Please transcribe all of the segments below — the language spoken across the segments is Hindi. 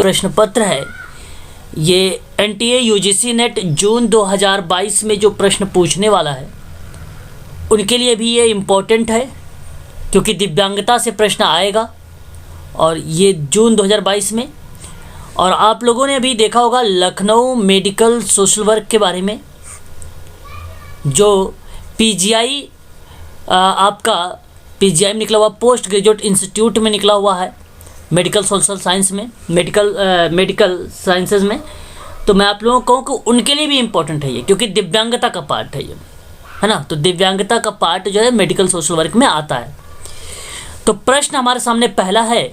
प्रश्न पत्र है ये एनटीए यूजीसी नेट जून 2022 में जो प्रश्न पूछने वाला है उनके लिए भी ये इम्पोर्टेंट है, क्योंकि दिव्यांगता से प्रश्न आएगा और ये जून 2022 में। और आप लोगों ने अभी देखा होगा लखनऊ मेडिकल सोशल वर्क के बारे में, जो पीजीआई आपका पीजीआई में निकला हुआ, पोस्ट ग्रेजुएट इंस्टीट्यूट में निकला हुआ है मेडिकल सोशल साइंस में, मेडिकल साइंसेज में। तो मैं आप लोगों को कहूँ कि उनके लिए भी इम्पोर्टेंट है ये, क्योंकि दिव्यांगता का पार्ट है ये, है ना। तो दिव्यांगता का पार्ट जो है मेडिकल सोशल वर्क में आता है। तो प्रश्न हमारे सामने पहला है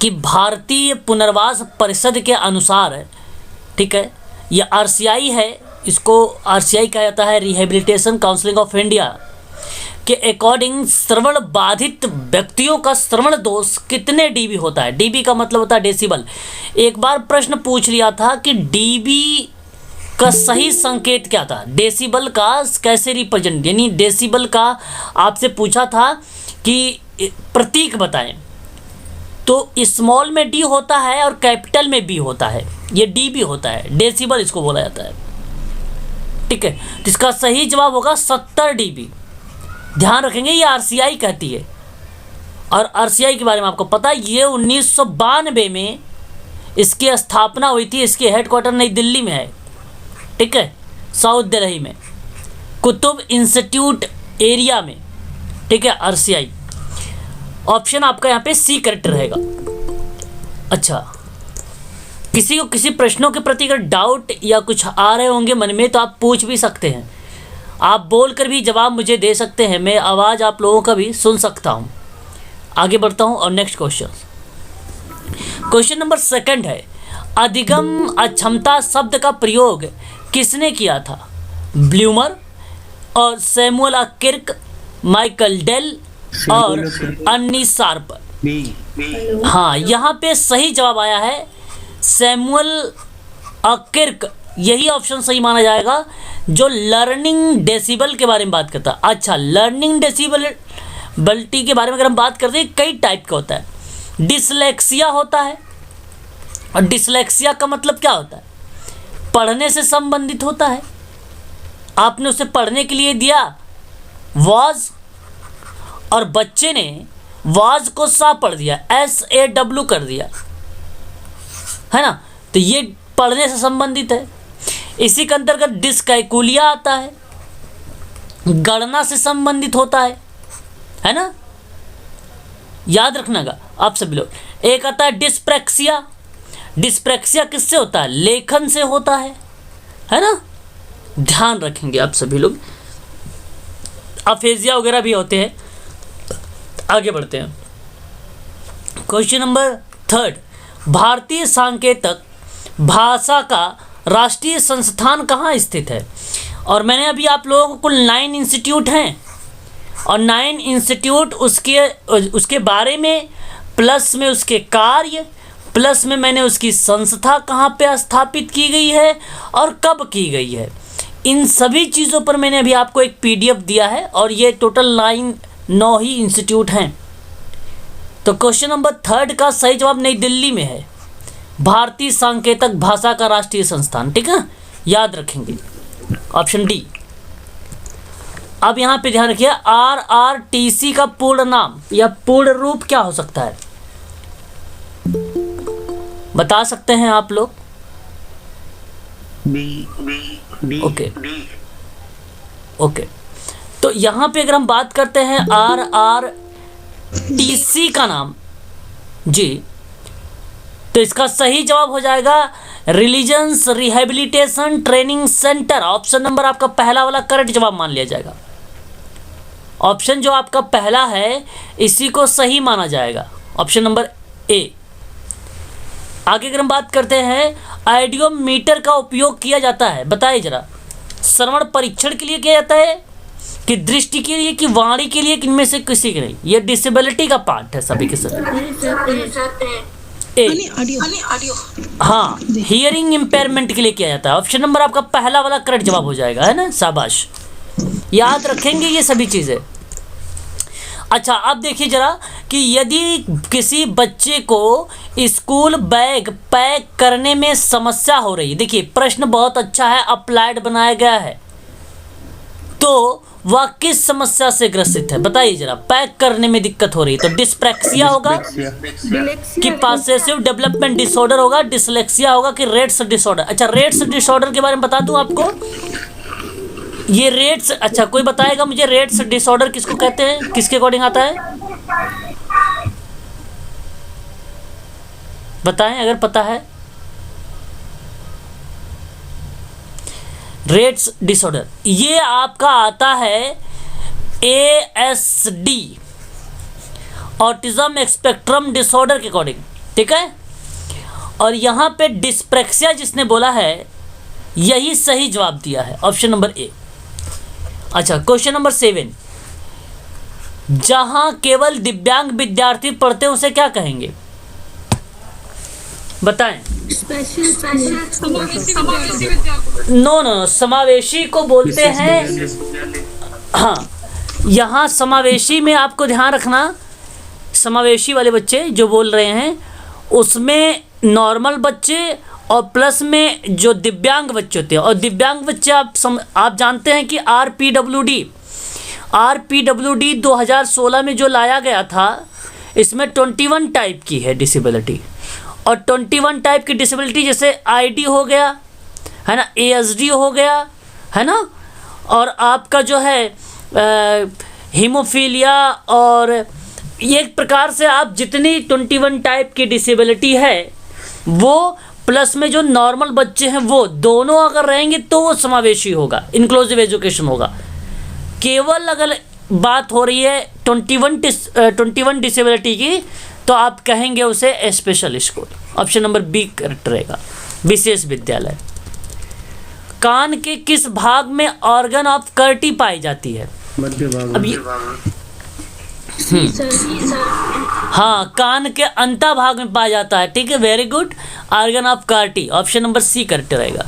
कि भारतीय पुनर्वास परिषद के अनुसार, ठीक है, ये आरसीआई है, इसको आरसीआई कहा जाता है, रिहेबिलिटेशन काउंसिलिंग ऑफ इंडिया के अकॉर्डिंग श्रवण बाधित व्यक्तियों का श्रवण दोष कितने डीबी होता है। डीबी का मतलब होता है डेसिबल। एक बार प्रश्न पूछ लिया था कि डीबी का सही संकेत क्या था, डेसिबल का कैसे रिप्रेजेंट, यानी डेसिबल का आपसे पूछा था कि प्रतीक बताएं, तो स्मॉल में डी होता है और कैपिटल में बी होता है, ये डीबी होता है, डेसिबल इसको बोला जाता है, ठीक है। तो इसका सही जवाब होगा 70 डीबी। ध्यान रखेंगे ये आरसीआई कहती है, और आरसीआई के बारे में आपको पता है ये 1992 में इसकी स्थापना हुई थी। इसके हेडक्वार्टर नई दिल्ली में है, ठीक है, साउथ दिल्ली में, कुतुब इंस्टीट्यूट एरिया में, ठीक है, आरसीआई। ऑप्शन आपका यहाँ पे सी करेक्ट रहेगा। अच्छा, किसी को किसी प्रश्नों के प्रति अगर डाउट या कुछ आ रहे होंगे मन में तो आप पूछ भी सकते हैं, आप बोलकर भी जवाब मुझे दे सकते हैं, मैं आवाज़ आप लोगों का भी सुन सकता हूँ। आगे बढ़ता हूँ और नेक्स्ट क्वेश्चन नंबर 2 है, अधिगम अक्षमता शब्द का प्रयोग किसने किया था। ब्लूमर और सैमुअल किर्क, माइकल डेल और अन्नी शार्प। हाँ, यहाँ पे सही जवाब आया है सैमुअल किर्क। यही ऑप्शन सही माना जाएगा जो लर्निंग डेसिबल के बारे में बात करता है। अच्छा, लर्निंग डेसिबिलिटी के बारे में अगर हम बात करते हैं, कई टाइप का होता है। डिसलेक्सिया होता है, और डिसलेक्सिया का मतलब क्या होता है, पढ़ने से संबंधित होता है। आपने उसे पढ़ने के लिए दिया वाज, और बच्चे ने वाज को सा पढ़ दिया, SAW कर दिया, है ना, तो ये पढ़ने से संबंधित है। इसी के अंतर्गत डिस्कैकुलिया आता है, गणना से संबंधित होता है ना, याद रखनागा आप सभी लोग। एक आता है डिस्प्रैक्सिया। डिस्प्रैक्सिया किससे होता है, लेखन से होता है ना, ध्यान रखेंगे आप सभी लोग। अफेजिया वगैरह भी होते हैं। आगे बढ़ते हैं, क्वेश्चन नंबर 3, भारतीय सांकेतिक भाषा का राष्ट्रीय संस्थान कहाँ स्थित है। और मैंने अभी आप लोगों को कुल 9 इंस्टीट्यूट हैं, और 9 इंस्टीट्यूट उसके बारे में, प्लस में उसके कार्य, प्लस में मैंने उसकी संस्था कहाँ पे स्थापित की गई है और कब की गई है, इन सभी चीज़ों पर मैंने अभी आपको एक PDF दिया है, और ये टोटल 9 ही इंस्टीट्यूट हैं। तो क्वेश्चन नंबर 3 का सही जवाब नई दिल्ली में है, भारतीय सांकेतिक भाषा का राष्ट्रीय संस्थान, ठीक है, याद रखेंगे, ऑप्शन डी। अब यहाँ पे ध्यान रखिए, RRTC का पूर्ण नाम या पूर्ण रूप क्या हो सकता है, बता सकते हैं आप लोग। ओके, तो यहाँ पे अगर हम बात करते हैं RRTC का नाम जी, तो इसका सही जवाब हो जाएगा religions rehabilitation training centre. Option number आपका पहला वाला करेक्ट जवाब मान लिया जाएगा। ऑप्शन जो आपका पहला है इसी को सही माना जाएगा, ऑप्शन नंबर ए। आगे अगर हम बात करते हैं, आइडियोमीटर का उपयोग किया जाता है, बताइए जरा, श्रवण परीक्षण के लिए किया जाता है कि दृष्टि के लिए कि वाणी के लिए, किनमें से किसी के नहीं, ये डिसेबिलिटी का पार्ट है सभी के सभी। ऑडियो, हाँ, हियरिंग इम्पेयरमेंट के लिए किया जाता है। ऑप्शन नंबर आपका पहला वाला करेक्ट जवाब हो जाएगा, है ना, शाबाश, याद रखेंगे ये सभी चीज़ें। अच्छा, अब देखिए जरा कि यदि किसी बच्चे को स्कूल बैग पैक करने में समस्या हो रही है, देखिए प्रश्न बहुत अच्छा है, अप्लाइड बनाया गया है, तो वह किस समस्या से ग्रसित है बताइए जरा। पैक करने में दिक्कत हो रही है तो डिस्प्रैक्सिया होगा कि पासेसिव डेवलपमेंट डिसऑर्डर होगा, डिसलेक्सिया होगा कि रेट्स डिसऑर्डर। अच्छा, रेट्स डिसऑर्डर के बारे में बता दूं आपको, ये रेट्स, अच्छा कोई बताएगा मुझे रेट्स डिसऑर्डर किसको कहते हैं, किसके अकॉर्डिंग आता है, बताएं अगर पता है। रेट्स डिसऑर्डर ये आपका आता है ASD, ऑटिज्म स्पेक्ट्रम डिसऑर्डर के अकॉर्डिंग, ठीक है। और यहां पे डिस्प्रैक्सिया जिसने बोला है यही सही जवाब दिया है, ऑप्शन नंबर ए। अच्छा, क्वेश्चन नंबर 7, जहां केवल दिव्यांग विद्यार्थी पढ़ते हैं उसे क्या कहेंगे बताएं। नो, समावेशी को बोलते हैं। हाँ, यहाँ समावेशी में आपको ध्यान रखना, समावेशी वाले बच्चे जो बोल रहे हैं उसमें नॉर्मल बच्चे और प्लस में जो दिव्यांग बच्चे होते हैं, और दिव्यांग बच्चे आप जानते हैं कि आरपीडब्ल्यूडी 2016 में जो लाया गया था, इसमें 21 टाइप की है डिसेबिलिटी, और 21 टाइप की डिसेबिलिटी जैसे आईडी हो गया है ना, ASD हो गया है ना, और आपका जो है हीमोफीलिया, और एक प्रकार से आप जितनी 21 टाइप की डिसेबिलिटी है वो प्लस में जो नॉर्मल बच्चे हैं वो दोनों अगर रहेंगे तो वो समावेशी होगा, इंक्लूसिव एजुकेशन होगा। केवल अगर बात हो रही है 21 डिसेबिलिटी की तो आप कहेंगे उसे special school, option number B correct रहेगा, विशेष विद्यालय। कान के किस भाग में ऑर्गन ऑफ कर्टी पाई जाती है, मध्य भाग। अब ये हाँ, कान के अंता भाग में पाया जाता है, ठीक है, very good, organ of Corti, option number C correct रहेगा।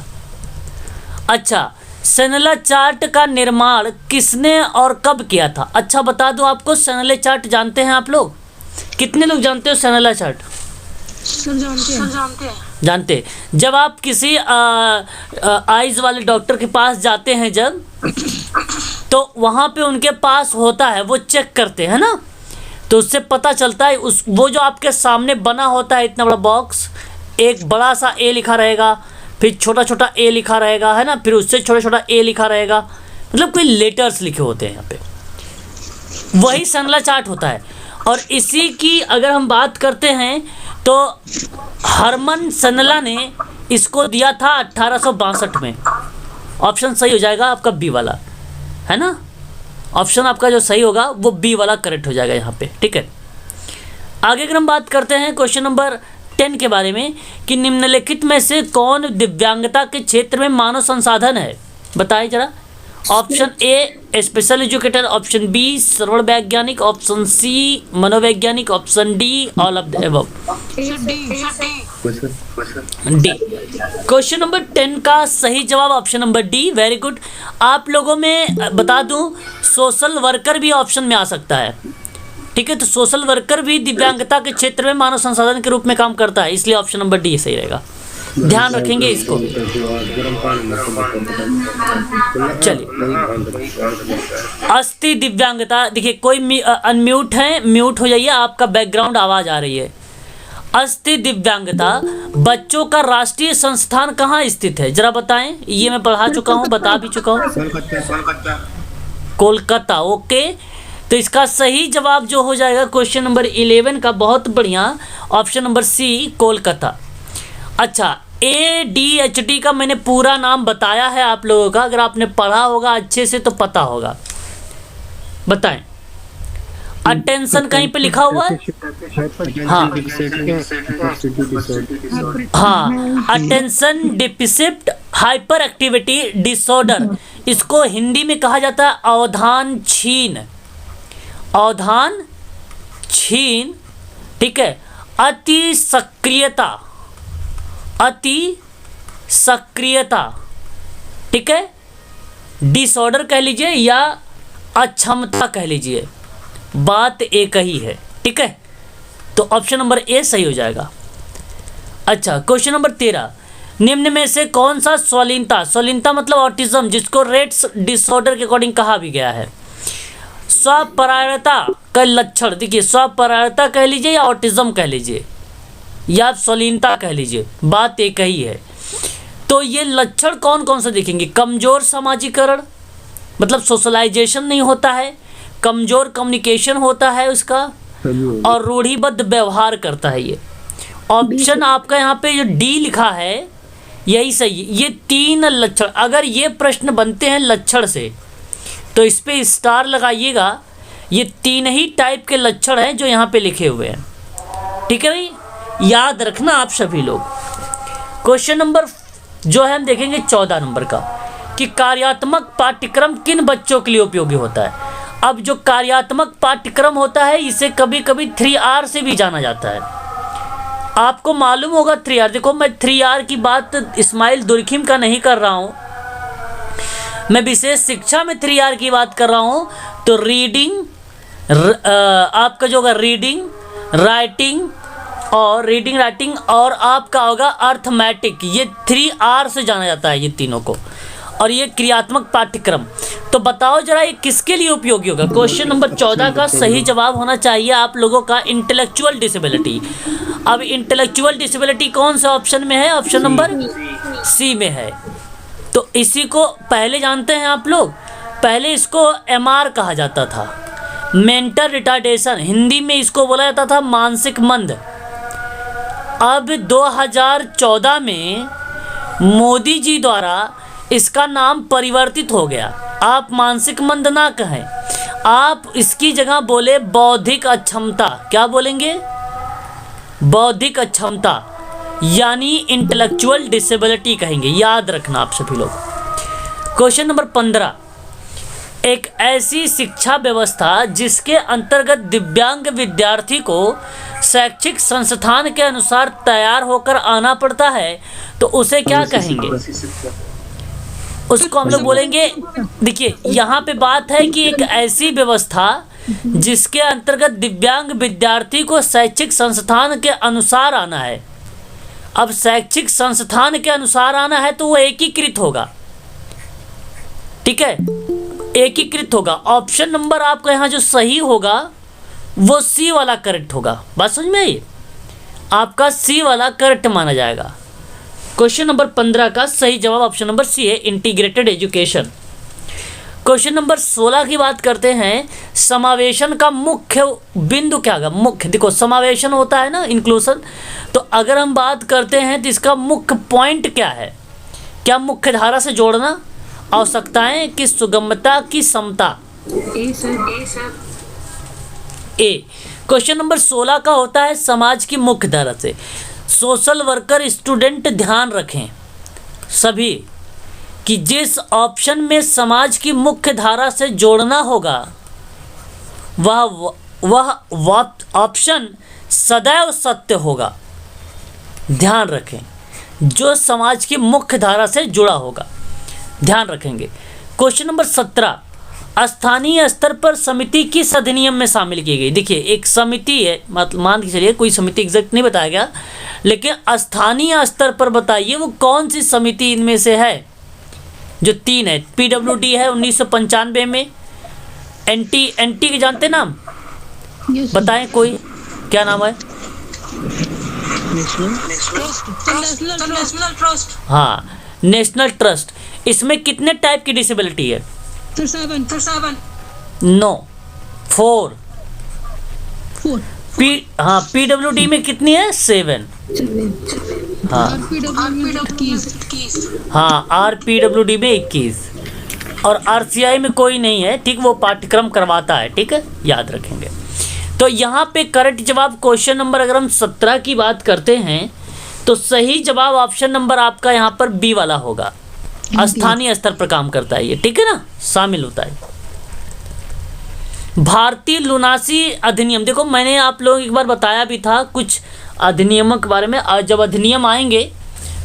अच्छा, सेनेला चार्ट का निर्माण किसने और कब किया था। अच्छा बता दूं आपको, सेनेला चार्ट जानते हैं आप लोग, कितने लोग जानते हो सेनेला चार्ट? जानते हैं। जब आप किसी आइज वाले डॉक्टर के पास जाते हैं जब, तो वहाँ पे उनके पास होता है, वो चेक करते हैं ना, तो उससे पता चलता है वो जो आपके सामने बना होता है इतना बड़ा बॉक्स, एक बड़ा सा ए लिखा रहेगा, फिर छोटा छोटा ए लिखा रहेगा है ना, फिर उससे छोटा छोटा ए लिखा रहेगा, मतलब कोई लेटर्स लिखे होते हैं यहाँ पे, वही सेनेला चार्ट होता है। और इसी की अगर हम बात करते हैं तो हरमन सेनेला ने इसको दिया था 1862 में, ऑप्शन सही हो जाएगा आपका बी वाला, है ना, ऑप्शन आपका जो सही होगा वो बी वाला करेक्ट हो जाएगा यहाँ पे, ठीक है। आगे अगर हम बात करते हैं क्वेश्चन नंबर 10 के बारे में कि निम्नलिखित में से कौन दिव्यांगता के क्षेत्र में मानव संसाधन है, बताइए जरा। Option A special educator, option B श्रवण वैज्ञानिक, ऑप्शन सी मनोवैज्ञानिक, option D all of the above. D question number 10 का सही जवाब option number D, very good. आप लोगों में बता दूं सोशल वर्कर भी ऑप्शन में आ सकता है, ठीक है, तो सोशल वर्कर भी दिव्यांगता के क्षेत्र में मानव संसाधन के रूप में काम करता है, इसलिए ऑप्शन नंबर डी सही रहेगा, ध्यान रखेंगे इसको। चलिए, अस्थि दिव्यांगता, देखिए कोई अनम्यूट है, म्यूट हो जाइए, आपका बैकग्राउंड आवाज आ रही है। अस्थि दिव्यांगता बच्चों का राष्ट्रीय संस्थान कहाँ स्थित है जरा बताएं, ये मैं पढ़ा चुका हूँ, बता भी चुका हूँ, कोलकाता, ओके। तो इसका सही जवाब जो हो जाएगा क्वेश्चन नंबर 11 का, बहुत बढ़िया, ऑप्शन नंबर सी कोलकाता। अच्छा, ADHD का मैंने पूरा नाम बताया है आप लोगों का, अगर आपने पढ़ा होगा अच्छे से तो पता होगा, बताएं। अटेंशन कहीं पे लिखा हुआ है, हाँ, attention deficit hyper activity disorder, इसको हिंदी में कहा जाता है अवधान छीन, अवधान छीन, ठीक है। अति सक्रियता, ठीक है, डिसऑर्डर कह लीजिए या अक्षमता कह लीजिए, बात एक ही है, ठीक है। तो ऑप्शन नंबर ए सही हो जाएगा। अच्छा, क्वेश्चन नंबर 13, निम्न में से कौन सा स्वलीनता मतलब ऑटिज्म, जिसको रेट्स डिसऑर्डर के अकॉर्डिंग कहा भी गया है, स्वपरायणता का लक्षण, देखिए स्वपरायणता कह लीजिए या ऑटिज्म कह लीजिए या स्वलीनता कह लीजिए, बात एक ही है। तो ये लक्षण कौन कौन से देखेंगे, कमजोर सामाजिकरण मतलब सोशलाइजेशन नहीं होता है, कमजोर कम्युनिकेशन होता है उसका, और रूढ़िबद्ध व्यवहार करता है। ये ऑप्शन आपका यहाँ पे जो डी लिखा है यही सही है। ये 3 लक्षण, अगर ये प्रश्न बनते हैं लक्षण से तो इस पे स्टार लगाइएगा। ये 3 ही टाइप के लक्षण हैं जो यहाँ पे लिखे हुए हैं, ठीक है भाई, याद रखना आप सभी लोग। क्वेश्चन नंबर जो है हम देखेंगे 14 नंबर का, कि कार्यात्मक पाठ्यक्रम किन बच्चों के लिए उपयोगी होता है। अब जो कार्यात्मक पाठ्यक्रम होता है इसे कभी कभी 3R से भी जाना जाता है। आपको मालूम होगा 3R, देखो मैं 3R की बात इस्माइल दुर्खिम का नहीं कर रहा हूँ, मैं विशेष शिक्षा में 3R की बात कर रहा हूँ। तो रीडिंग, आपका जो होगा रीडिंग राइटिंग और आपका होगा अर्थमेटिक, ये 3R से जाना जाता है ये तीनों को, और ये क्रियात्मक पाठ्यक्रम। तो बताओ जरा ये किसके लिए उपयोगी होगा। क्वेश्चन नंबर 14 का सही जवाब होना चाहिए आप लोगों का इंटेलेक्चुअल डिसेबिलिटी। अब इंटेलेक्चुअल डिसेबिलिटी कौन सा ऑप्शन में है, ऑप्शन नंबर सी में है। तो इसी को पहले जानते हैं आप लोग, पहले इसको MR कहा जाता था, मेंटल रिटार्डेशन, हिंदी में इसको बोला जाता था मानसिक मंद। अब 2014 में मोदी जी द्वारा इसका नाम परिवर्तित हो गया। आप मानसिक मंद ना कहें, आप इसकी जगह बोले बौद्धिक अक्षमता। क्या बोलेंगे, बौद्धिक अक्षमता, यानी इंटेलेक्चुअल डिसेबिलिटी कहेंगे, याद रखना आप सभी लोग। क्वेश्चन नंबर 15, एक ऐसी शिक्षा व्यवस्था जिसके अंतर्गत दिव्यांग विद्यार्थी को शैक्षिक संस्थान के अनुसार तैयार होकर आना पड़ता है, तो उसे क्या कहेंगे, उसको हम लोग बोलेंगे। देखिए यहाँ पे बात है कि एक ऐसी व्यवस्था जिसके अंतर्गत दिव्यांग विद्यार्थी को शैक्षिक संस्थान के अनुसार आना है। अब शैक्षिक संस्थान के अनुसार आना है तो वो एकीकृत होगा, ठीक है, एकीकृत होगा। ऑप्शन नंबर आपका यहाँ जो सही होगा वो सी वाला करेक्ट होगा। बात समझ में आई, आपका सी वाला करेक्ट माना जाएगा। क्वेश्चन नंबर 15 का सही जवाब ऑप्शन नंबर सी है, इंटीग्रेटेड एजुकेशन। क्वेश्चन नंबर 16 की बात करते हैं, समावेशन का मुख्य बिंदु क्या होगा। मुख्य, देखो समावेशन होता है ना इंक्लूसन, तो अगर हम बात करते हैं तो इसका मुख्य पॉइंट क्या है, क्या मुख्य धारा से जोड़ना, आवश्यकताएं की सुगमता की समता। ए। क्वेश्चन नंबर 16 का होता है समाज की मुख्य धारा से। सोशल वर्कर स्टूडेंट ध्यान रखें सभी कि जिस ऑप्शन में समाज की मुख्य धारा से जोड़ना होगा वह ऑप्शन सदैव सत्य होगा। ध्यान रखें, जो समाज की मुख्य धारा से जुड़ा होगा, ध्यान रखेंगे। क्वेश्चन नंबर 17, स्थानीय स्तर पर समिति किस अधिनियम में शामिल की गई। देखिए एक समिति है, मतलब मान के चलिए कोई समिति एग्जैक्ट नहीं बताया गया, लेकिन स्थानीय स्तर पर बताइए वो कौन सी समिति इनमें से है। जो 3 है, PWD है 1995 में, एनटी के जानते नाम बताएं कोई, क्या नाम है। National trust. हाँ, नेशनल ट्रस्ट। इसमें कितने टाइप की डिसेबिलिटी है। 7 नो 4। हाँ PWD में कितनी है 7। हाँ RPWD में 21 और RCI में कोई नहीं है, ठीक, वो पाठ्यक्रम करवाता है, ठीक है, याद रखेंगे। तो यहाँ पे करेक्ट जवाब क्वेश्चन नंबर अगर हम 17 की बात करते हैं तो सही जवाब ऑप्शन नंबर आपका यहाँ पर बी वाला होगा, स्थानीय स्तर पर काम करता है ये, ठीक है ना, शामिल होता है। भारतीय लुनासी अधिनियम, देखो मैंने आप लोग एक बार बताया भी था कुछ अधिनियमों के बारे में, और जब अधिनियम आएंगे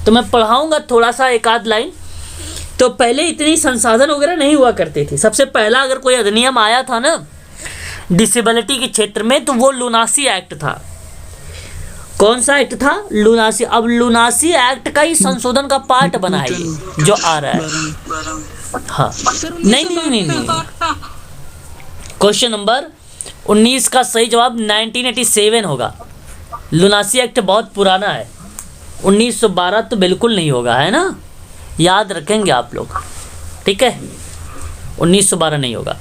तो मैं पढ़ाऊंगा थोड़ा सा एक आध लाइन। तो पहले इतनी संसाधन वगैरह नहीं हुआ करते थे। सबसे पहला अगर कोई अधिनियम आया था ना डिसेबिलिटी के क्षेत्र में, तो वो लुनासी एक्ट था। कौन सा एक्ट था? लुनासी। अब लुनासी एक्ट का ही संशोधन का पार्ट बना है ये जो आ रहा है। हाँ, नहीं। क्वेश्चन नंबर 19 का सही जवाब 1987 होगा। लुनासी एक्ट बहुत पुराना है, 1912 तो बिल्कुल नहीं होगा, है ना, याद रखेंगे आप लोग, ठीक है, 1912 नहीं होगा।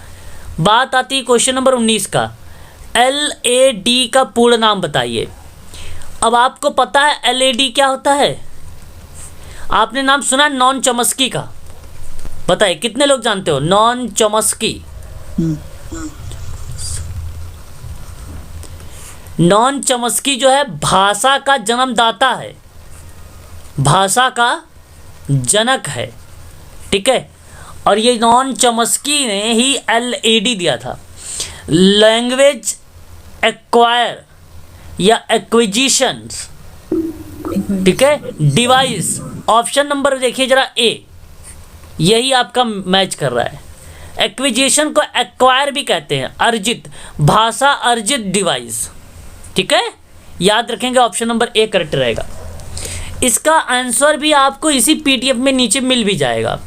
बात आती है क्वेश्चन नंबर 19 का, LAD का पूर्ण नाम बताइए। अब आपको पता है LAD क्या होता है? आपने नाम सुना नॉन चॉम्स्की का, बताइए कितने लोग जानते हो नॉन चॉम्स्की? नॉन चॉम्स्की जो है भाषा का जन्मदाता है, भाषा का जनक है, ठीक है। और ये नॉन चॉम्स्की ने ही LAD दिया था, लैंग्वेज एक्वायर या एक्विजिशंस, ठीक है, डिवाइस। ऑप्शन नंबर देखिए जरा A, यही आपका मैच कर रहा है। एक्विजिशन को एक्वायर भी कहते हैं, अर्जित, भाषा अर्जित डिवाइस, ठीक है, याद रखेंगे। ऑप्शन नंबर A करेक्ट रहेगा। इसका आंसर भी आपको इसी PDF में नीचे मिल भी जाएगा।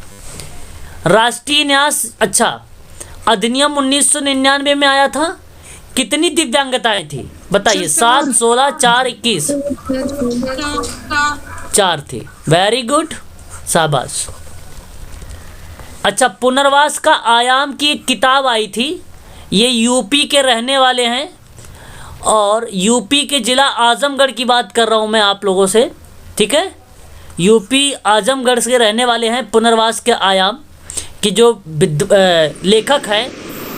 राष्ट्रीय न्यास अधिनियम 1999 में आया था। कितनी दिव्यांगताएं थी बताइए? 7, 16, 4, 21, 4 थी। वेरी गुड, शाबाश। पुनर्वास का आयाम की एक किताब आई थी, ये यूपी के रहने वाले हैं और यूपी के ज़िला आजमगढ़ की बात कर रहा हूँ मैं आप लोगों से, ठीक है। यूपी आजमगढ़ से रहने वाले हैं। पुनर्वास के आयाम की जो लेखक हैं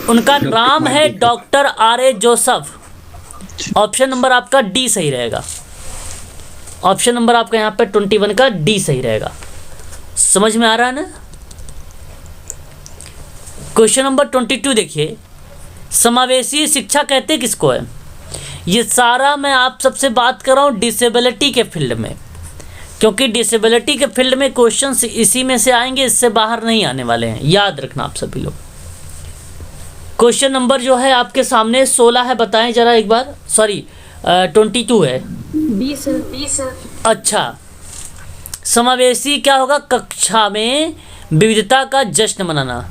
उनका नाम है doctor R.A. Joseph. Option number आपका D सही रहेगा। ऑप्शन नंबर आपका यहाँ पे 21 का D सही रहेगा। समझ में आ रहा है ना? क्वेश्चन नंबर 22 देखिए, समावेशी शिक्षा कहते किसको है? ये सारा मैं आप सबसे बात कर रहा हूँ डिसेबिलिटी के फील्ड में, क्योंकि डिसेबिलिटी के फील्ड में क्वेश्चंस इसी में से आएंगे, इससे बाहर नहीं आने वाले हैं, याद रखना आप सभी लोग। क्वेश्चन नंबर जो है आपके सामने 16 है, बताएं जरा एक बार। सॉरी 22 है। 20 समावेशी क्या होगा? कक्षा में विविधता का जश्न मनाना।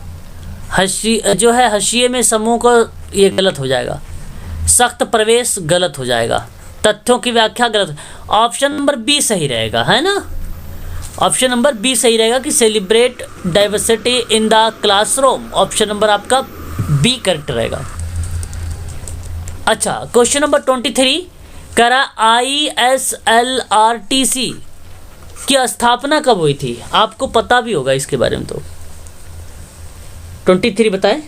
हाशिए में समूह को, ये गलत हो जाएगा। सख्त प्रवेश गलत हो जाएगा। तथ्यों की व्याख्या गलत। ऑप्शन नंबर B सही रहेगा, है ना? ऑप्शन नंबर B सही रहेगा कि celebrate diversity in the classroom. Option number आपका B करेक्ट रहेगा। क्वेश्चन नंबर 23 करा ISLRTC की स्थापना कब हुई थी? आपको पता भी होगा इसके बारे में, तो 23 बताएं।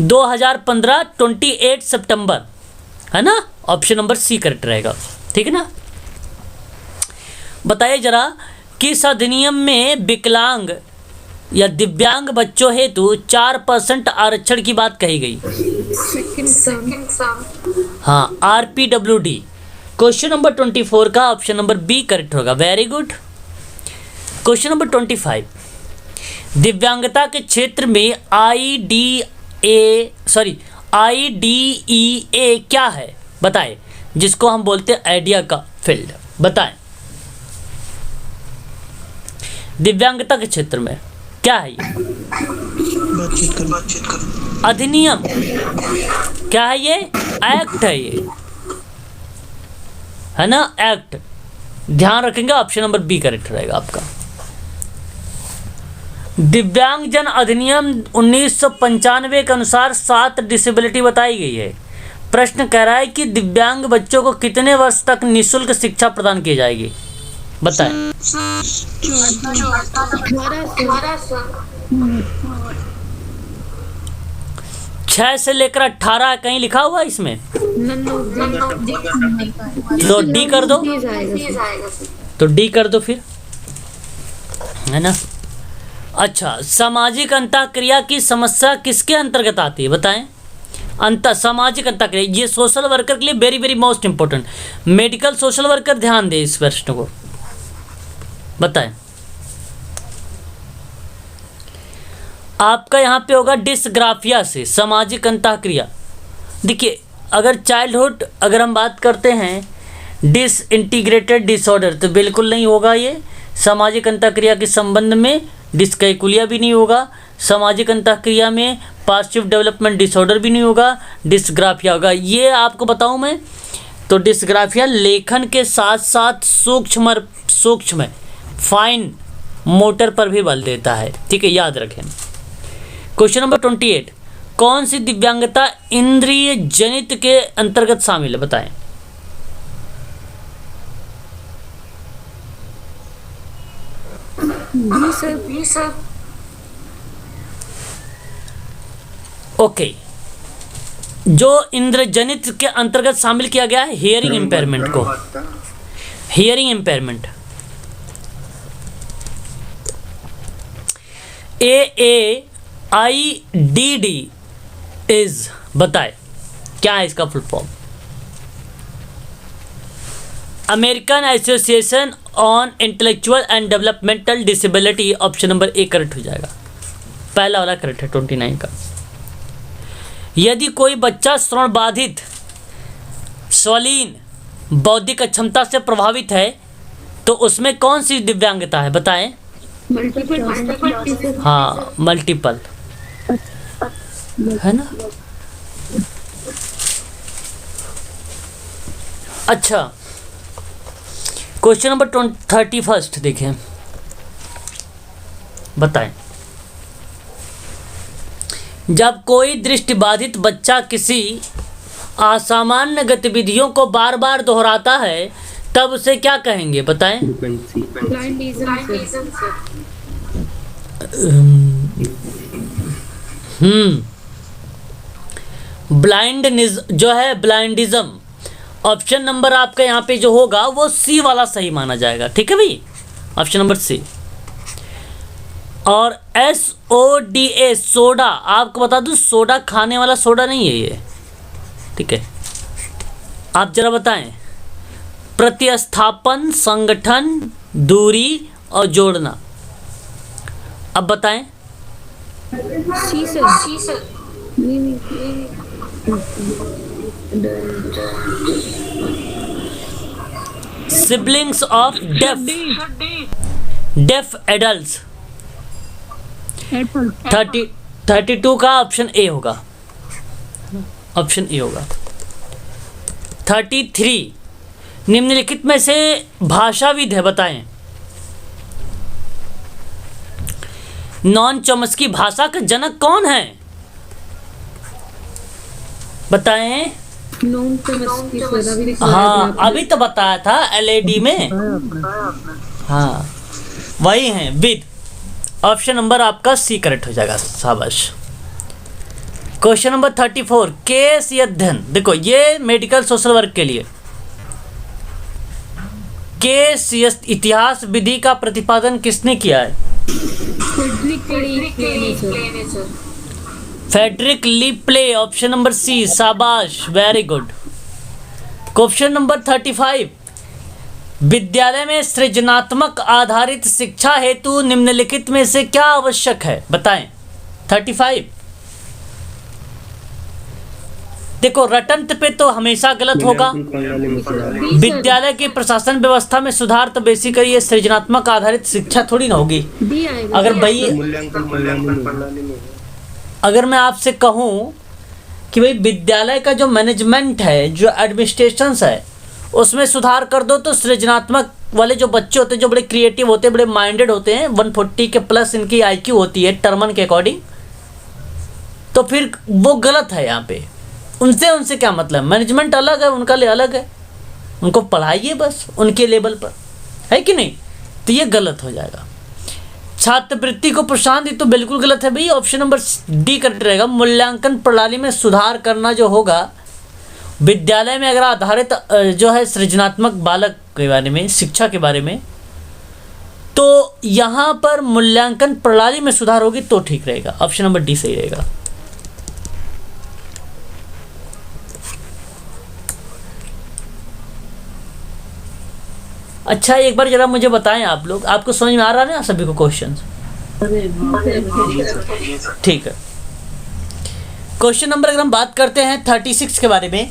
2015 28 सितंबर, है ना? ऑप्शन नंबर C करेक्ट रहेगा, ठीक है ना? बताइए जरा, किस अधिनियम में विकलांग या दिव्यांग बच्चों हेतु 4% आरक्षण की बात कही गई? हाँ, RPWD। क्वेश्चन नंबर 24 का ऑप्शन नंबर B करेक्ट होगा। Very good. क्वेश्चन नंबर 25, दिव्यांगता के क्षेत्र में IDEA क्या है? बताएं, जिसको हम बोलते हैं आइडिया का फील्ड, बताएं। दिव्यांगता के क्षेत्र में क्या है ये? अधिनियम क्या है ये? एक्ट है ये, है ना? एक्ट, ध्यान रखेंगे। ऑप्शन नंबर B करेक्ट रहेगा आपका। दिव्यांगजन अधिनियम 1995 के अनुसार 7 डिसेबिलिटी बताई गई है। प्रश्न कह रहा है कि दिव्यांग बच्चों को कितने वर्ष तक निःशुल्क शिक्षा प्रदान की जाएगी? बताएं। 6 से लेकर 18 कहीं लिखा हुआ है इसमें? तो D कर दो, तो D कर दो फिर, है ना? सामाजिक अंतःक्रिया की समस्या किसके अंतर्गत आती है? बताएं। सामाजिक अंतःक्रिया, ये सोशल वर्कर के लिए very very most important. Medical social worker ध्यान दे इस प्रश्न को, बताएं। आपका यहाँ पे होगा डिस्ग्राफिया से, सामाजिक अंतःक्रिया। देखिए अगर चाइल्डहुड अगर हम बात करते हैं डिसइंटीग्रेटेड डिसऑर्डर तो बिल्कुल नहीं होगा ये। सामाजिक अंतःक्रिया के संबंध में डिस्कैलकुलिया भी नहीं होगा। सामाजिक अंतःक्रिया में पासिव डेवलपमेंट डिसऑर्डर भी नहीं होगा। डिस्ग्राफिया होगा। ये आपको बताऊं मैं तो डिस्ग्राफिया लेखन के साथ साथ सूक्ष्म फाइन मोटर पर भी बल देता है। ठीक है, याद रखें। क्वेश्चन नंबर 28, कौन सी दिव्यांगता इंद्रिय जनित के अंतर्गत शामिल है? बताएं। ओके, जो इंद्रजनित के अंतर्गत शामिल किया गया है हियरिंग इम्पेयरमेंट को। हियरिंग इम्पेयरमेंट AAIDD इज, बताए क्या है इसका full form? American association on intellectual and developmental disability. Option number A correct हो जाएगा। पहला वाला करेक्ट है 29 का। यदि कोई बच्चा श्रवण बाधित, स्वलीन, बौद्धिक अक्षमता से प्रभावित है तो उसमें कौन सी दिव्यांगता है? बताएं। हाँ, मल्टीपल है ना। अच्छा, क्वेश्चन नंबर 31 देखें, बताएं। जब कोई दृष्टिबाधित बच्चा किसी असामान्य गतिविधियों को बार बार दोहराता है तब उसे क्या कहेंगे? बताएं। ब्लाइंडिज्म। ऑप्शन नंबर आपका यहाँ पे जो होगा वो सी वाला सही माना जाएगा। ठीक है भाई, ऑप्शन नंबर सी। और SODA सोडा, आपको बता दूं सोडा खाने वाला सोडा नहीं है ये। ठीक है, आप जरा बताएं। प्रतिस्थापन, संगठन, दूरी और जोड़ना, अब बताएं। Siblings of def adults. 32 का ऑप्शन ए होगा। ऑप्शन ए होगा। 33, निम्नलिखित में से भाषाविद है, बताएं। नॉन चॉम्स्की भाषा का जनक कौन है? बताएं। हाँ, अभी तो बताया था LAD में। हाँ, वही हैं, विद। ऑप्शन नंबर आपका सी करेक्ट हो जाएगा। शाबाश। क्वेश्चन नंबर 34, केस अध्ययन। देखो ये मेडिकल सोशल वर्क के लिए। केस इतिहास विधि का प्रतिपादन किसने किया है? फेडरिक लीप्ले। ऑप्शन नंबर सी, शाबाश, वेरी गुड। क्वेश्चन नंबर 35, विद्यालय में सृजनात्मक आधारित शिक्षा हेतु निम्नलिखित में से क्या आवश्यक है? बताएं। 35। देखो रटंत पे तो हमेशा गलत होगा। विद्यालय की प्रशासन व्यवस्था में सुधार तो बेसिकली ये सृजनात्मक आधारित शिक्षा थोड़ी ना होगी। अगर भाई अगर मैं आपसे कहूँ कि भाई विद्यालय का जो मैनेजमेंट है, जो एडमिनिस्ट्रेशन है, उसमें सुधार कर दो तो सृजनात्मक वाले जो बच्चे होते हैं, जो बड़े क्रिएटिव होते हैं, बड़े माइंडेड होते हैं, 140 के प्लस इनकी IQ होती है टर्मन के अकॉर्डिंग, तो फिर वो गलत है। यहाँ पे उनसे क्या मतलब? मैनेजमेंट अलग है, उनका ले अलग है, उनको पढ़ाइए बस उनके लेवल पर, है कि नहीं? तो ये गलत हो जाएगा। छात्रवृत्ति को प्रोत्साहन दी तो बिल्कुल गलत है भाई। ऑप्शन नंबर डी करेक्ट रहेगा। मूल्यांकन प्रणाली में सुधार करना जो होगा विद्यालय में, अगर आधारित जो है सृजनात्मक बालक के बारे में, शिक्षा के बारे में, तो यहाँ पर मूल्यांकन प्रणाली में सुधार होगी तो ठीक रहेगा। ऑप्शन नंबर डी सही रहेगा। अच्छा, एक बार जरा मुझे बताएं आप लोग, आपको समझ में आ रहा है ना सभी को क्वेश्चन? ठीक है। क्वेश्चन नंबर अगर हम बात करते हैं 36 के बारे में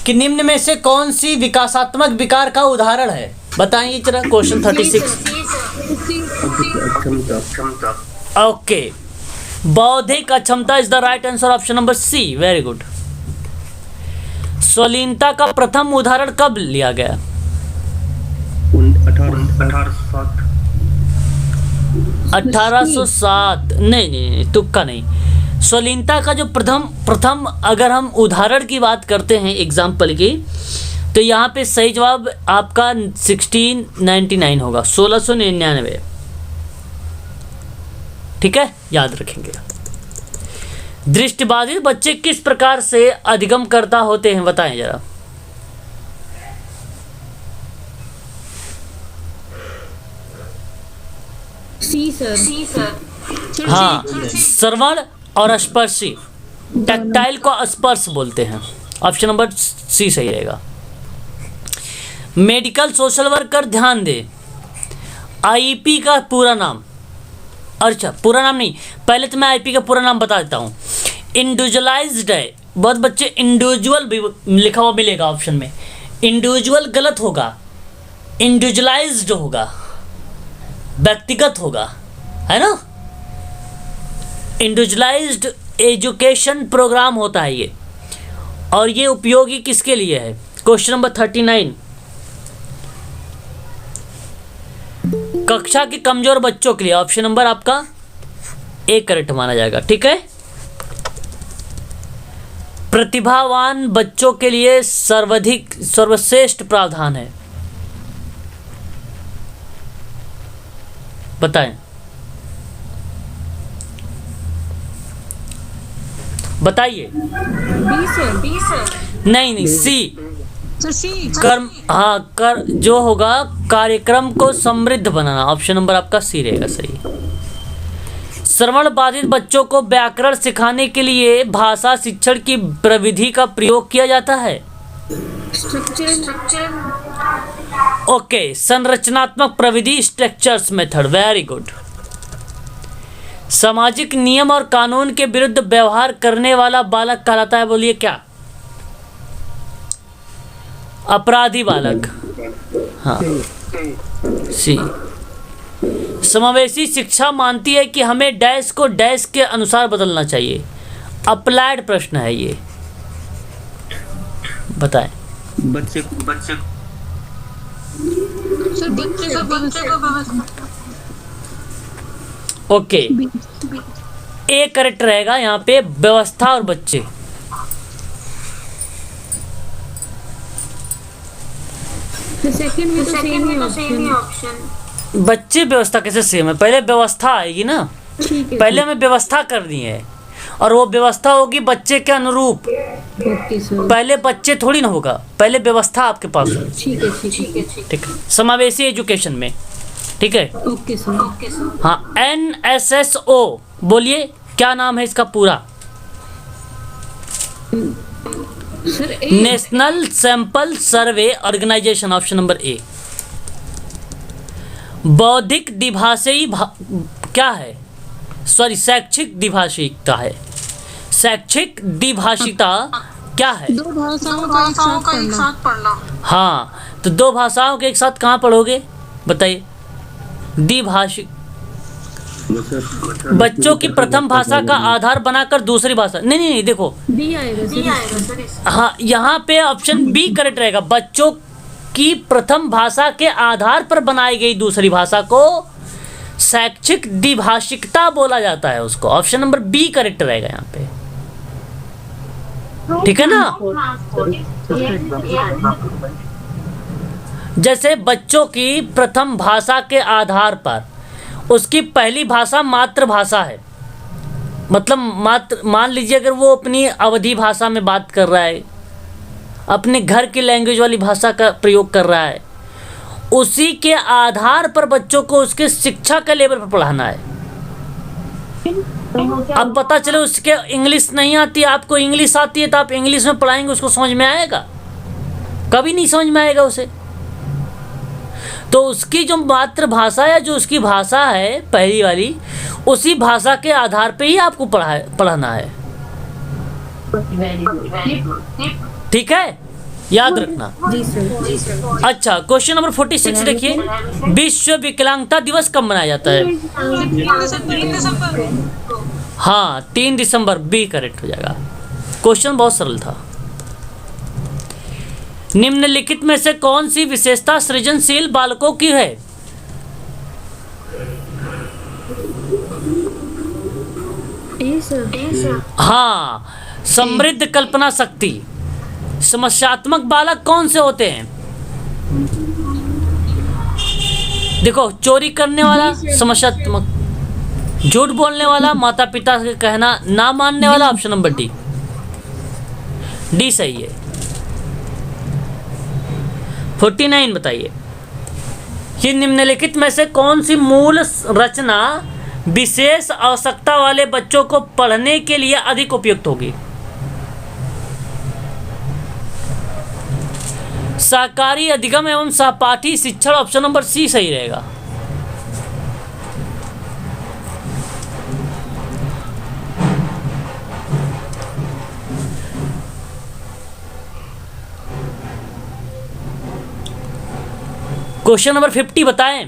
कि निम्न में से कौन सी विकासात्मक विकार का उदाहरण है, बताइए जरा। क्वेश्चन 36। ओके, बौद्धिक अक्षमता is the right answer, option number C, very good. स्वलीनता का प्रथम उदाहरण कब लिया गया? 1807। नहीं, तुक्का नहीं। स्वलीनता का जो प्रथम अगर हम उदाहरण की बात करते हैं एग्जाम्पल की, तो यहाँ पे सही जवाब आपका 1699 होगा, 1699। ठीक है, याद रखेंगे। दृष्टिबाधित बच्चे किस प्रकार से अधिगमकर्ता होते हैं, बताएं जरा। सी सर। हाँ, श्रवण और स्पर्शी, टैक्टाइल को स्पर्श बोलते हैं, ऑप्शन नंबर सी सही रहेगा। मेडिकल सोशल वर्कर, ध्यान दे, आईपी का पूरा नाम, अच्छा पूरा नाम नहीं, पहले तो मैं आईपी का पूरा नाम बता देता हूँ। इंडिविजुअलाइज्ड है, बहुत बच्चे इंडिविजुअल भी लिखा हुआ मिलेगा ऑप्शन में, इंडिविजुअल गलत होगा, इंडिविजुअलाइज्ड होगा, व्यक्तिगत होगा, है ना। इंडिविजुअलाइज्ड एजुकेशन प्रोग्राम होता है ये, और ये उपयोगी किसके लिए है? क्वेश्चन नंबर 39, कक्षा के कमजोर बच्चों के लिए, ऑप्शन नंबर आपका ए करेक्ट माना जाएगा। ठीक है, प्रतिभावान बच्चों के लिए सर्वश्रेष्ठ प्रावधान है, बताएं। बताइए। नहीं, सी कर्म, हाँ कर जो होगा कार्यक्रम को समृद्ध बनाना, ऑप्शन नंबर आपका सी रहेगा सही। श्रवण बाधित बच्चों को व्याकरण सिखाने के लिए भाषा शिक्षण की प्रविधि का प्रयोग किया जाता है। ओके, संरचनात्मक प्रविधि, स्ट्रक्चर्स मेथड, वेरी गुड। सामाजिक नियम और कानून के विरुद्ध व्यवहार करने वाला बालक कहलाता है, बोलिए क्या? अपराधी बालक, हाँ सी। समावेशी शिक्षा मानती है कि हमें डैश को डैश के अनुसार बदलना चाहिए, अप्लाइड प्रश्न है ये, बताएं। बच्चे ओके, ए करेक्ट रहेगा यहाँ पे, व्यवस्था और बच्चे। सेकंड में तो सेम ही ऑप्शन। बच्चे व्यवस्था कैसे सेम है? पहले व्यवस्था आएगी ना, ठीक है, पहले हमें व्यवस्था करनी है, और वो व्यवस्था होगी बच्चे के अनुरूप। Okay sir. पहले बच्चे थोड़ी ना होगा, पहले व्यवस्था आपके पास होगी। ठीक है। ठीक है, समावेशी एजुकेशन में। ठीक है, ओके सर। हाँ, NSSO, बोलिए क्या नाम है इसका पूरा? Sir national sample survey organisation, option number A. बौद्धिक द्विभाषी क्या है? सॉरी, शैक्षिक द्विभाषिकता है। शैक्षिक द्विभाषिकता क्या है? दो भाषाओं का एक साथ पढ़ना। हाँ, तो दो भाषाओं के एक साथ कहाँ पढ़ोगे, बताइए? द्विभाषिक बच्चों की प्रथम भाषा का आधार बनाकर दूसरी भाषा, नहीं, देखो बी आएगा सर। हाँ, यहाँ पे ऑप्शन बी करेक्ट रहेगा। बच्चों की प्रथम भाषा के आधार पर बनाई गई दूसरी भाषा को शैक्षिक द्विभाषिकता बोला जाता है, उसको। ऑप्शन नंबर बी करेक्ट रहेगा यहाँ पे, ठीक है ना। जैसे बच्चों की प्रथम भाषा के आधार पर उसकी पहली भाषा मातृभाषा है, मतलब मान लीजिए अगर वो अपनी अवधी भाषा में बात कर रहा है, अपने घर की लैंग्वेज वाली भाषा का प्रयोग कर रहा है, उसी के आधार पर बच्चों को उसके शिक्षा के लेवल पर पढ़ाना है। अब पता चले उसके इंग्लिश नहीं आती, आपको इंग्लिश आती है, तो आप इंग्लिश में पढ़ाएंगे, उसको समझ में आएगा? कभी नहीं समझ में आएगा उसे। तो उसकी जो मातृभाषा या जो उसकी भाषा है पहली वाली, उसी भाषा के आधार पे ही आपको पढ़ाना है। ठीक है, याद रखना। जी सर। अच्छा, क्वेश्चन नंबर 46 देखिए, विश्व विकलांगता दिवस कब मनाया जाता है? 3 दिसंबर। हाँ, 3 दिसंबर, बी करेक्ट हो जाएगा। क्वेश्चन बहुत सरल था। निम्नलिखित में से कौन सी विशेषता सृजनशील बालकों की है? हाँ, समृद्ध कल्पना शक्ति। समस्यात्मक बालक कौन से होते हैं? देखो, चोरी करने वाला समस्यात्मक, झूठ बोलने वाला, माता पिता के कहना ना मानने वाला, ऑप्शन नंबर डी। डी सही है। 49 बताइए कि निम्नलिखित में से कौन सी मूल रचना विशेष आवश्यकता वाले बच्चों को पढ़ने के लिए अधिक उपयुक्त होगी? सहकारी अधिगम एवं सहपाठी शिक्षण, ऑप्शन नंबर सी सही रहेगा। क्वेश्चन नंबर 50 बताएं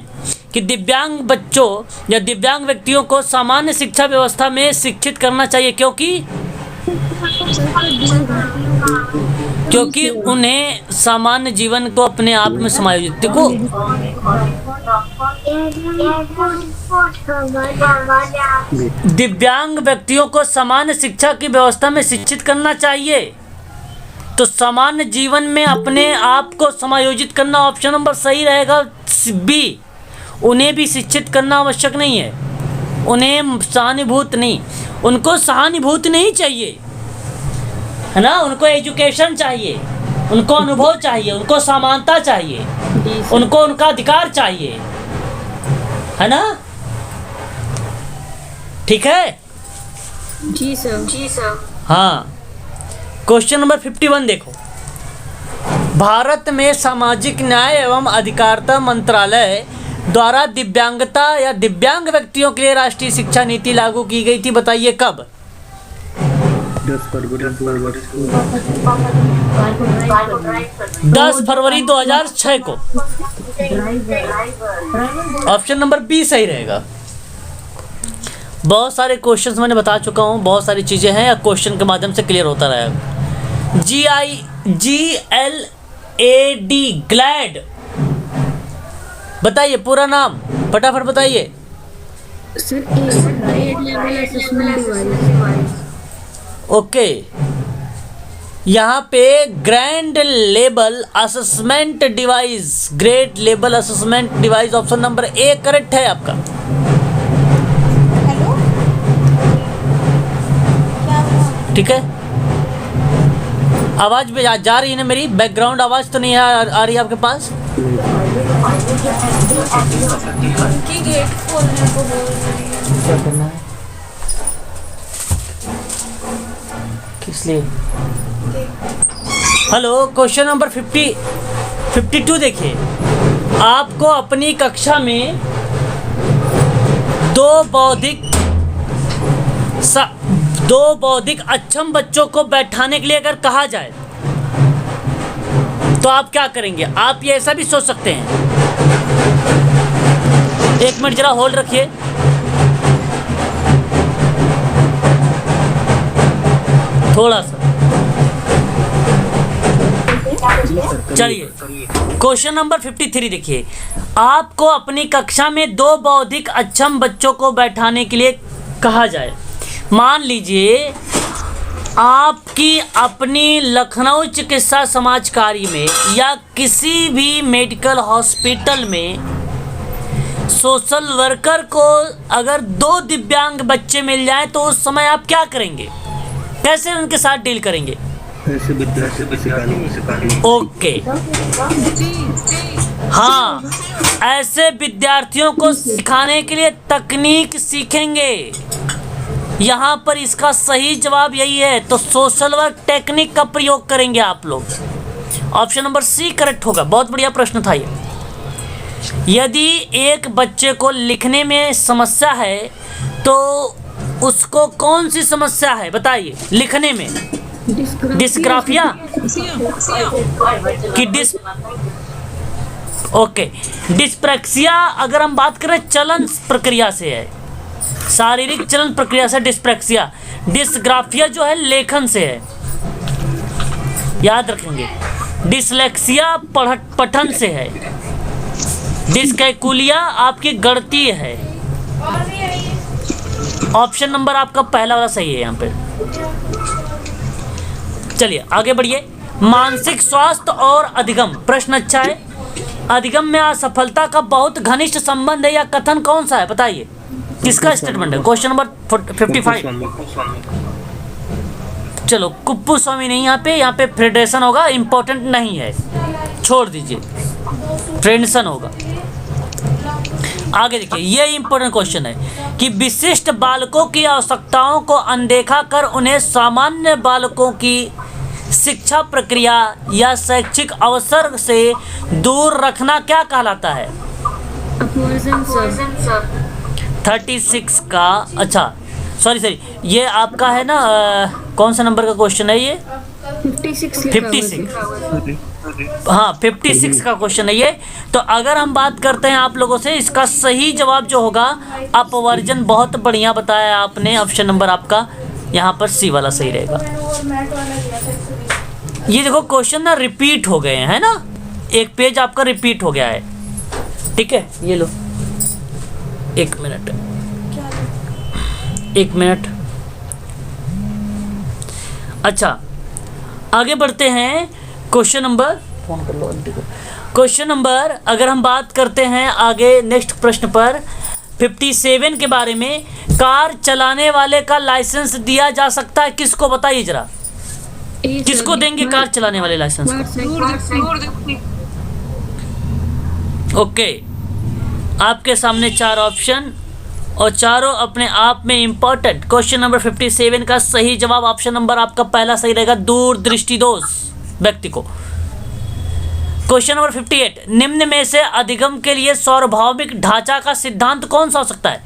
कि दिव्यांग बच्चों या दिव्यांग व्यक्तियों को सामान्य शिक्षा व्यवस्था में शिक्षित करना चाहिए क्योंकि उन्हें सामान्य जीवन को अपने आप में समायोजित। देखो, दिव्यांग व्यक्तियों को सामान्य शिक्षा की व्यवस्था में शिक्षित करना चाहिए, तो सामान्य जीवन में अपने आप को समायोजित करना, ऑप्शन नंबर सही रहेगा बी। उन्हें भी शिक्षित करना आवश्यक नहीं है, उन्हें सहानुभूति नहीं, उनको सहानुभूति नहीं चाहिए, है ना। उनको एजुकेशन चाहिए, उनको अनुभव चाहिए, उनको समानता चाहिए, उनको उनका अधिकार चाहिए, है ना। ठीक है, जी सर। हाँ। क्वेश्चन नंबर 51 देखो, भारत में सामाजिक न्याय एवं अधिकारिता मंत्रालय द्वारा दिव्यांगता या दिव्यांग व्यक्तियों के लिए राष्ट्रीय शिक्षा नीति लागू की गई थी, बताइए कब? 10 फरवरी 2006 को। ऑप्शन नंबर बी सही रहेगा। बहुत सारे क्वेश्चंस मैंने बता चुका हूँ, बहुत सारी चीज़ें हैं, या क्वेश्चन के माध्यम से क्लियर होता रहेगा। GLAD, ग्लैड, बताइए पूरा नाम, फटाफट बताइए। Sir, grade level assessment device. Okay, यहाँ पे grand level assessment device, grade level assessment device, option number A correct है आपका। ठीक है, आवाज भी जा रही है ना मेरी? बैकग्राउंड आवाज तो नहीं आ रही आपके पास? कि गेट खोलने को बोल रही है। क्या करना है, किस लिए? हेलो, क्वेश्चन नंबर 52 देखिए, आपको अपनी कक्षा में दो बौद्धिक अक्षम बच्चों को बैठाने के लिए अगर कहा जाए तो आप क्या करेंगे? आप ये ऐसा भी सोच सकते हैं, एक मिनट जरा होल्ड रखिए। थोड़ा सा चलिए, क्वेश्चन नंबर 53 देखिए, आपको अपनी कक्षा में दो बौद्धिक अक्षम बच्चों को बैठाने के लिए कहा जाए। मान लीजिए आपकी अपनी लखनऊ चिकित्सा समाजकारी में या किसी भी मेडिकल हॉस्पिटल में सोशल वर्कर को अगर दो दिव्यांग बच्चे मिल जाए तो उस समय आप क्या करेंगे? कैसे उनके साथ डील करेंगे? ओके, हाँ, ऐसे विद्यार्थियों को सिखाने के लिए तकनीक सीखेंगे। यहाँ पर इसका सही जवाब यही है, तो सोशल वर्क टेक्निक का प्रयोग करेंगे आप लोग। ऑप्शन नंबर सी करेक्ट होगा। बहुत बढ़िया प्रश्न था ये। यदि एक बच्चे को लिखने में समस्या है तो उसको कौन सी समस्या है बताइए? लिखने में डिस्ग्राफिया कि ओके, डिस्प्रैक्सिया अगर हम बात करें चलन प्रक्रिया से है, शारीरिक चलन प्रक्रिया से डिस्प्रैक्सिया। डिस्ग्राफिया जो है लेखन से है, याद रखेंगे। डिसलेक्सिया पठन से है। डिस्कैकुलिया आपकी गणितीय है। ऑप्शन नंबर आपका पहला वाला सही है यहाँ पे। चलिए आगे बढ़िए। मानसिक स्वास्थ्य और अधिगम, प्रश्न अच्छा है। अधिगम में असफलता का बहुत घनिष्ठ संबंध है, या कथन कौन सा है बताइए? किसका स्टेटमेंट है? Question number 55। चलो कुप्पू स्वामी नहीं, यहाँ पे फेडरेशन होगा, इंपॉर्टेंट नहीं है, छोड़ दीजिए, फ्रेंडसन होगा। आगे देखिए, ये इंपॉर्टेंट क्वेश्चन है कि विशिष्ट बालकों की आवश्यकताओं को अनदेखा कर उन्हें सामान्य बालकों की शिक्षा प्रक्रिया या शैक्षिक अवसर से दूर रखना क्या कहलाता है? 36 का, अच्छा सॉरी ये आपका है ना, कौन सा नंबर का क्वेश्चन है ये? 56। हाँ 56 का क्वेश्चन है ये। तो अगर हम बात करते हैं आप लोगों से, इसका सही जवाब जो होगा अपवर्जन। बहुत बढ़िया बताया आपने, ऑप्शन नंबर आपका यहाँ पर सी वाला सही रहेगा। ये देखो क्वेश्चन ना रिपीट हो गए हैं ना, एक पेज आपका रिपीट हो गया है, ठीक है। ये लो, एक मिनट। अच्छा आगे बढ़ते हैं। क्वेश्चन नंबर, फोन कर लो आंटी को। क्वेश्चन नंबर अगर हम बात करते हैं आगे नेक्स्ट प्रश्न पर 57 के बारे में, कार चलाने वाले का लाइसेंस दिया जा सकता है किसको? बताइए जरा, किसको देंगे कार चलाने वाले लाइसेंस? ओके, आपके सामने 4 ऑप्शन और चारों अपने आप में इंपॉर्टेंट। क्वेश्चन नंबर 57 का सही जवाब ऑप्शन नंबर आपका पहला सही रहेगा, दूरदृष्टिदोष व्यक्ति को। क्वेश्चन नंबर 58, निम्न में से अधिगम के लिए सार्वभौमिक ढांचा का सिद्धांत कौन सा हो सकता है?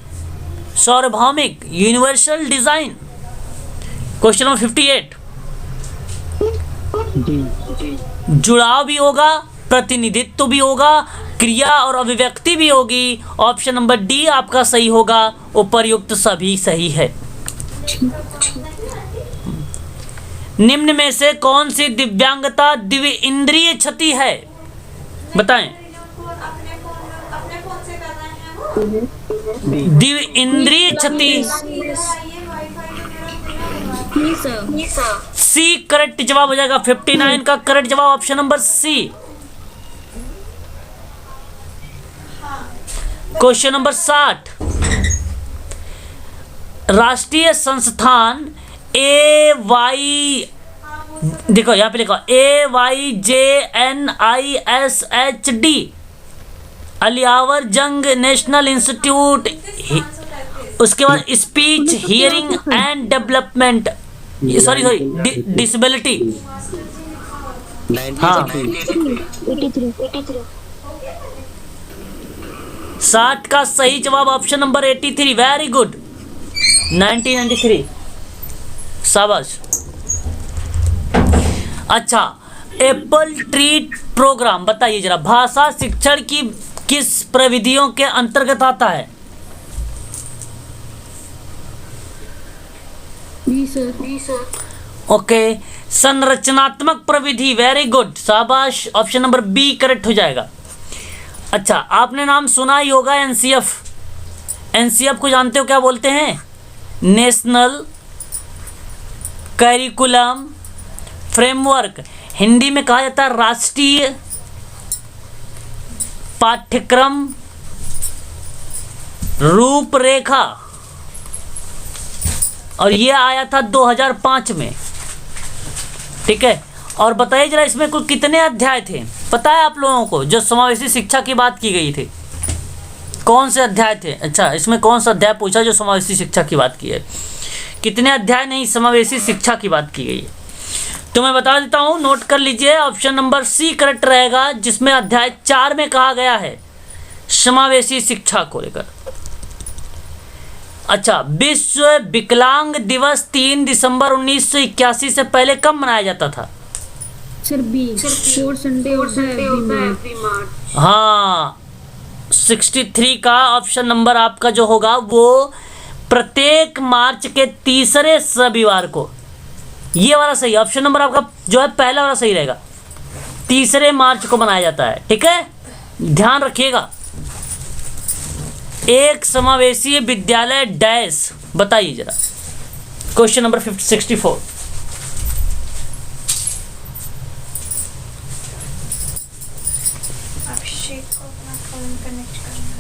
सार्वभौमिक, यूनिवर्सल डिजाइन। क्वेश्चन नंबर 58, जुड़ाव भी होगा, प्रतिनिधित्व भी होगा, क्रिया और अभिव्यक्ति भी होगी। ऑप्शन नंबर डी आपका सही होगा, उपर्युक्त सभी सही है। निम्न में से कौन सी दिव्यांगता दिव्य इंद्रिय क्षति है? बताएं। दिव्य इंद्रिय क्षति सी करेक्ट जवाब हो जाएगा। 59 का करेक्ट जवाब option number C. Question number 60, राष्ट्रीय संस्थान AY, देखो यहाँ पे लिखा AYJNISHD, अलियावर जंग नेशनल इंस्टीट्यूट, उसके बाद speech hearing and development, sorry disability. हाँ 60 का सही जवाब ऑप्शन नंबर 83, वेरी गुड, 1993, शाबाश। अच्छा, एप्पल ट्री प्रोग्राम बताइए जरा, भाषा शिक्षण की किस प्रविधियों के अंतर्गत आता है? ओके, संरचनात्मक प्रविधि, वेरी गुड, शाबाश, ऑप्शन नंबर बी करेक्ट हो जाएगा। अच्छा, आपने नाम सुना ही होगा एनसीएफ को जानते हो क्या बोलते हैं? नेशनल करिकुलम फ्रेमवर्क, हिंदी में कहा जाता है राष्ट्रीय पाठ्यक्रम रूपरेखा, और ये आया था 2005 में, ठीक है। और बताइए जरा इसमें कुल कितने अध्याय थे? पता है आप लोगों को, जो समावेशी शिक्षा की बात की गई थी, कौन से अध्याय थे? अच्छा, इसमें कौन सा अध्याय पूछा जो समावेशी शिक्षा की बात की है? कितने अध्याय नहीं, समावेशी शिक्षा की बात की गई है। तो मैं बता देता हूँ, नोट कर लीजिए, ऑप्शन नंबर सी करेक्ट रहेगा, जिसमें अध्याय 4 में कहा गया है समावेशी शिक्षा को लेकर। अच्छा, विश्व विकलांग दिवस 3 दिसंबर 1981 से पहले कब मनाया जाता था? सर बी, फोर्थ संडे होता है एवरी मार्च। हाँ, 63 का ऑप्शन नंबर आपका जो होगा वो प्रत्येक मार्च के तीसरे रविवार को। ये वाला सही, ऑप्शन नंबर आपका जो है पहला वाला सही रहेगा, तीसरे मार्च को मनाया जाता है। ठीक है, ध्यान रखिएगा। एक समावेशी विद्यालय डैश, बताइए जरा। Question number 64। अभिषेक को अपना फोन कनेक्ट करना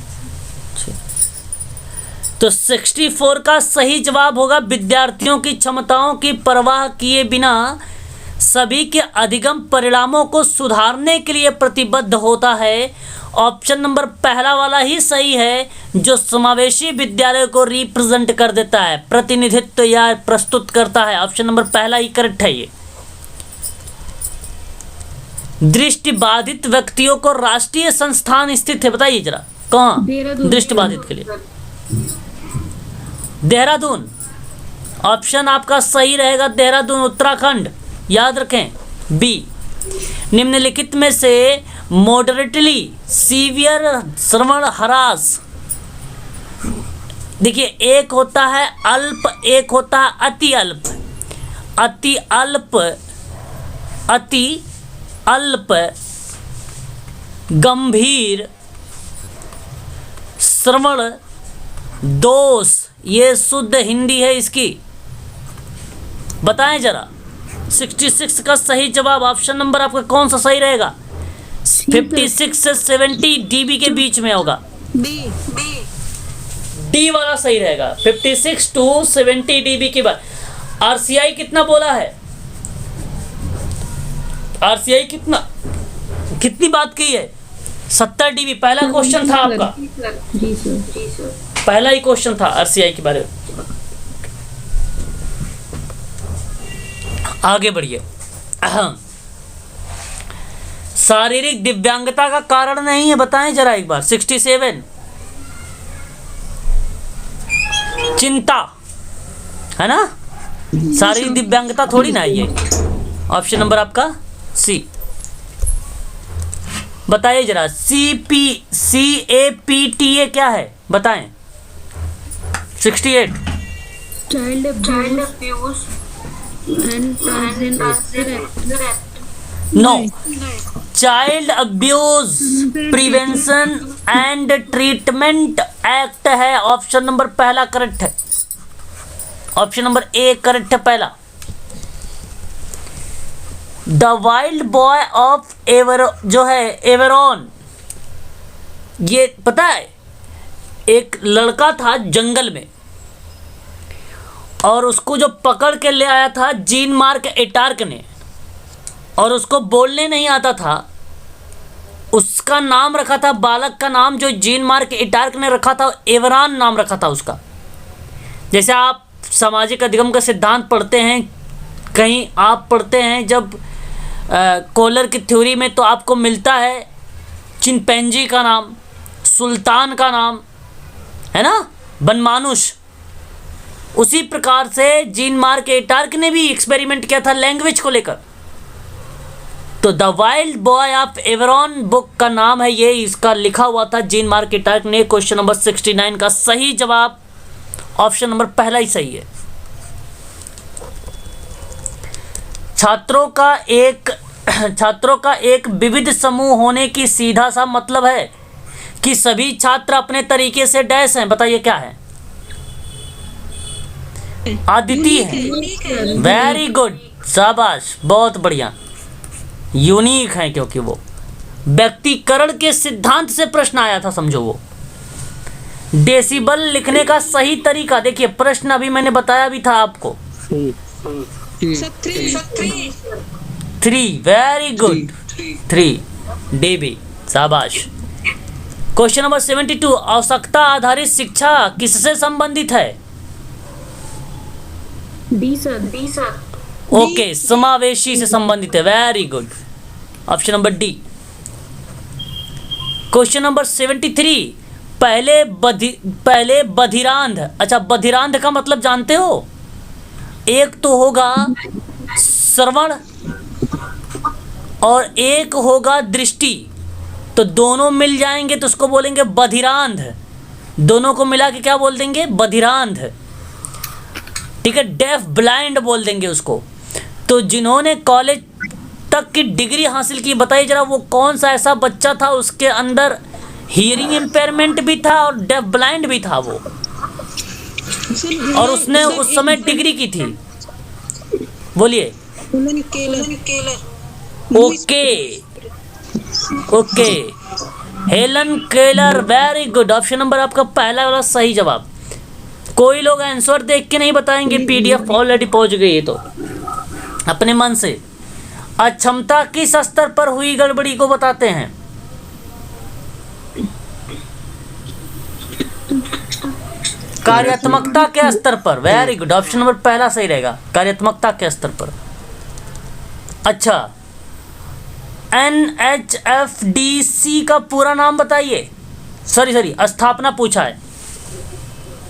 था। तो 64 का सही जवाब होगा विद्यार्थियों की क्षमताओं की परवाह किए बिना सभी के अधिगम परिणामों को सुधारने के लिए प्रतिबद्ध होता है। ऑप्शन नंबर पहला वाला ही सही है, जो समावेशी विद्यालय को रिप्रेजेंट कर देता है, प्रतिनिधित्व या प्रस्तुत करता है। ऑप्शन नंबर पहला ही करेक्ट है। ये दृष्टिबाधित व्यक्तियों को राष्ट्रीय संस्थान स्थित है, बताइए जरा कहाँ दृष्टिबाधित के लिए? देहरादून। ऑप्शन आपका सही रहेगा, देहरादून उत्तराखंड, याद रखें। बी, निम्नलिखित में से मॉडरेटली सीवियर श्रवण हरास, देखिए एक होता है अल्प, एक होता है अति अल्प। अति अल्प, अति अल्प गंभीर श्रवण दोष, ये शुद्ध हिंदी है इसकी, बताएं जरा। 66 का सही जवाब ऑप्शन नंबर आपका कौन सा सही रहेगा? 56 से 70 डीबी के बीच में होगा। डी वाला सही रहेगा, 56 टू 70 डीबी के बाद। आरसीआई कितना बोला है? आरसीआई कितनी बात की है? 70 डीबी। पहला क्वेश्चन था आपका, जी सर, पहला ही क्वेश्चन था आरसीआई के बारे में। आगे बढ़िए। शारीरिक दिव्यांगता का कारण नहीं है, बताएं जरा एक बार। 67 चिंता है ना, शारीरिक दिव्यांगता थोड़ी ना है ये। ऑप्शन नंबर आपका सी, बताइए जरा। CAPTA क्या है, बताएं। 68 child abuse no, child abuse prevention and treatment act है। ऑप्शन नंबर पहला करेक्ट है, ऑप्शन नंबर ए करेक्ट है पहला। द वाइल्ड बॉय ऑफ जो है एवरॉन, ये पता है एक लड़का था जंगल में और उसको जो पकड़ के ले आया था जीन मार्क एटार्क ने, और उसको बोलने नहीं आता था। उसका नाम रखा था, बालक का नाम जो जीन मार्क एटार्क ने रखा था, एवरान नाम रखा था उसका। जैसे आप सामाजिक अधिगम का सिद्धांत पढ़ते हैं, कहीं आप पढ़ते हैं जब कोलर की थ्योरी में, तो आपको मिलता है चिंपैंजी का नाम, सुल्तान का नाम, है ना, बनमानुष। उसी प्रकार से जीन मार्क एटार्क ने भी एक्सपेरिमेंट किया था लैंग्वेज को लेकर। तो the wild boy of Everon book का नाम है ये, इसका लिखा हुआ था जीन मार्क एटार्क ने। क्वेश्चन नंबर 69 का सही जवाब ऑप्शन नंबर पहला ही सही है। छात्रों का एक विविध समूह होने की सीधा सा मतलब है कि सभी छात्र अपने तरीके से डैश हैं, बताइए क्या है? अद्वितीय है। वेरी गुड, शाबाश, बहुत बढ़िया। यूनिक है क्योंकि वो व्यक्तिकरण के सिद्धांत से प्रश्न आया था, समझो वो। डेसिबल लिखने का सही तरीका देखिए, प्रश्न अभी मैंने बताया भी था आपको। 3, वेरी गुड, 3 डीबी, शाबाश। क्वेश्चन नंबर 72, आवश्यकता आधारित शिक्षा किससे संबंधित है? D sir. ओके, समावेशी से संबंधित है, very good, option number D. Question number 73, पहले बधिरांध। अच्छा, बधिरांध का मतलब जानते हो? एक तो होगा श्रवण और एक होगा दृष्टि, तो दोनों मिल जाएंगे तो उसको बोलेंगे बधिरांध। दोनों को मिला के क्या बोल देंगे? बधिरांध। ठीक है, डेफ ब्लाइंड बोल देंगे उसको। तो जिन्होंने कॉलेज तक की डिग्री हासिल की, बताइए जरा वो कौन सा ऐसा बच्चा था उसके अंदर हियरिंग इम्पेयरमेंट भी था और डेफ ब्लाइंड भी था वो, और उसने उस समय डिग्री की थी? बोलिए। Okay okay, Helen Keller, very good. Option number आपका पहला वाला सही जवाब। कोई लोग आंसर देख के नहीं बताएंगे, पीडीएफ ऑलरेडी पहुंच गई है तो अपने मन से। अक्षमता किस स्तर पर हुई गड़बड़ी को बताते हैं? कार्यात्मकता के स्तर पर। वेरी गुड, ऑप्शन नंबर पहला सही रहेगा, कार्यात्मकता के स्तर पर। अच्छा, NHFDC का पूरा नाम बताइए। सॉरी, स्थापना पूछा है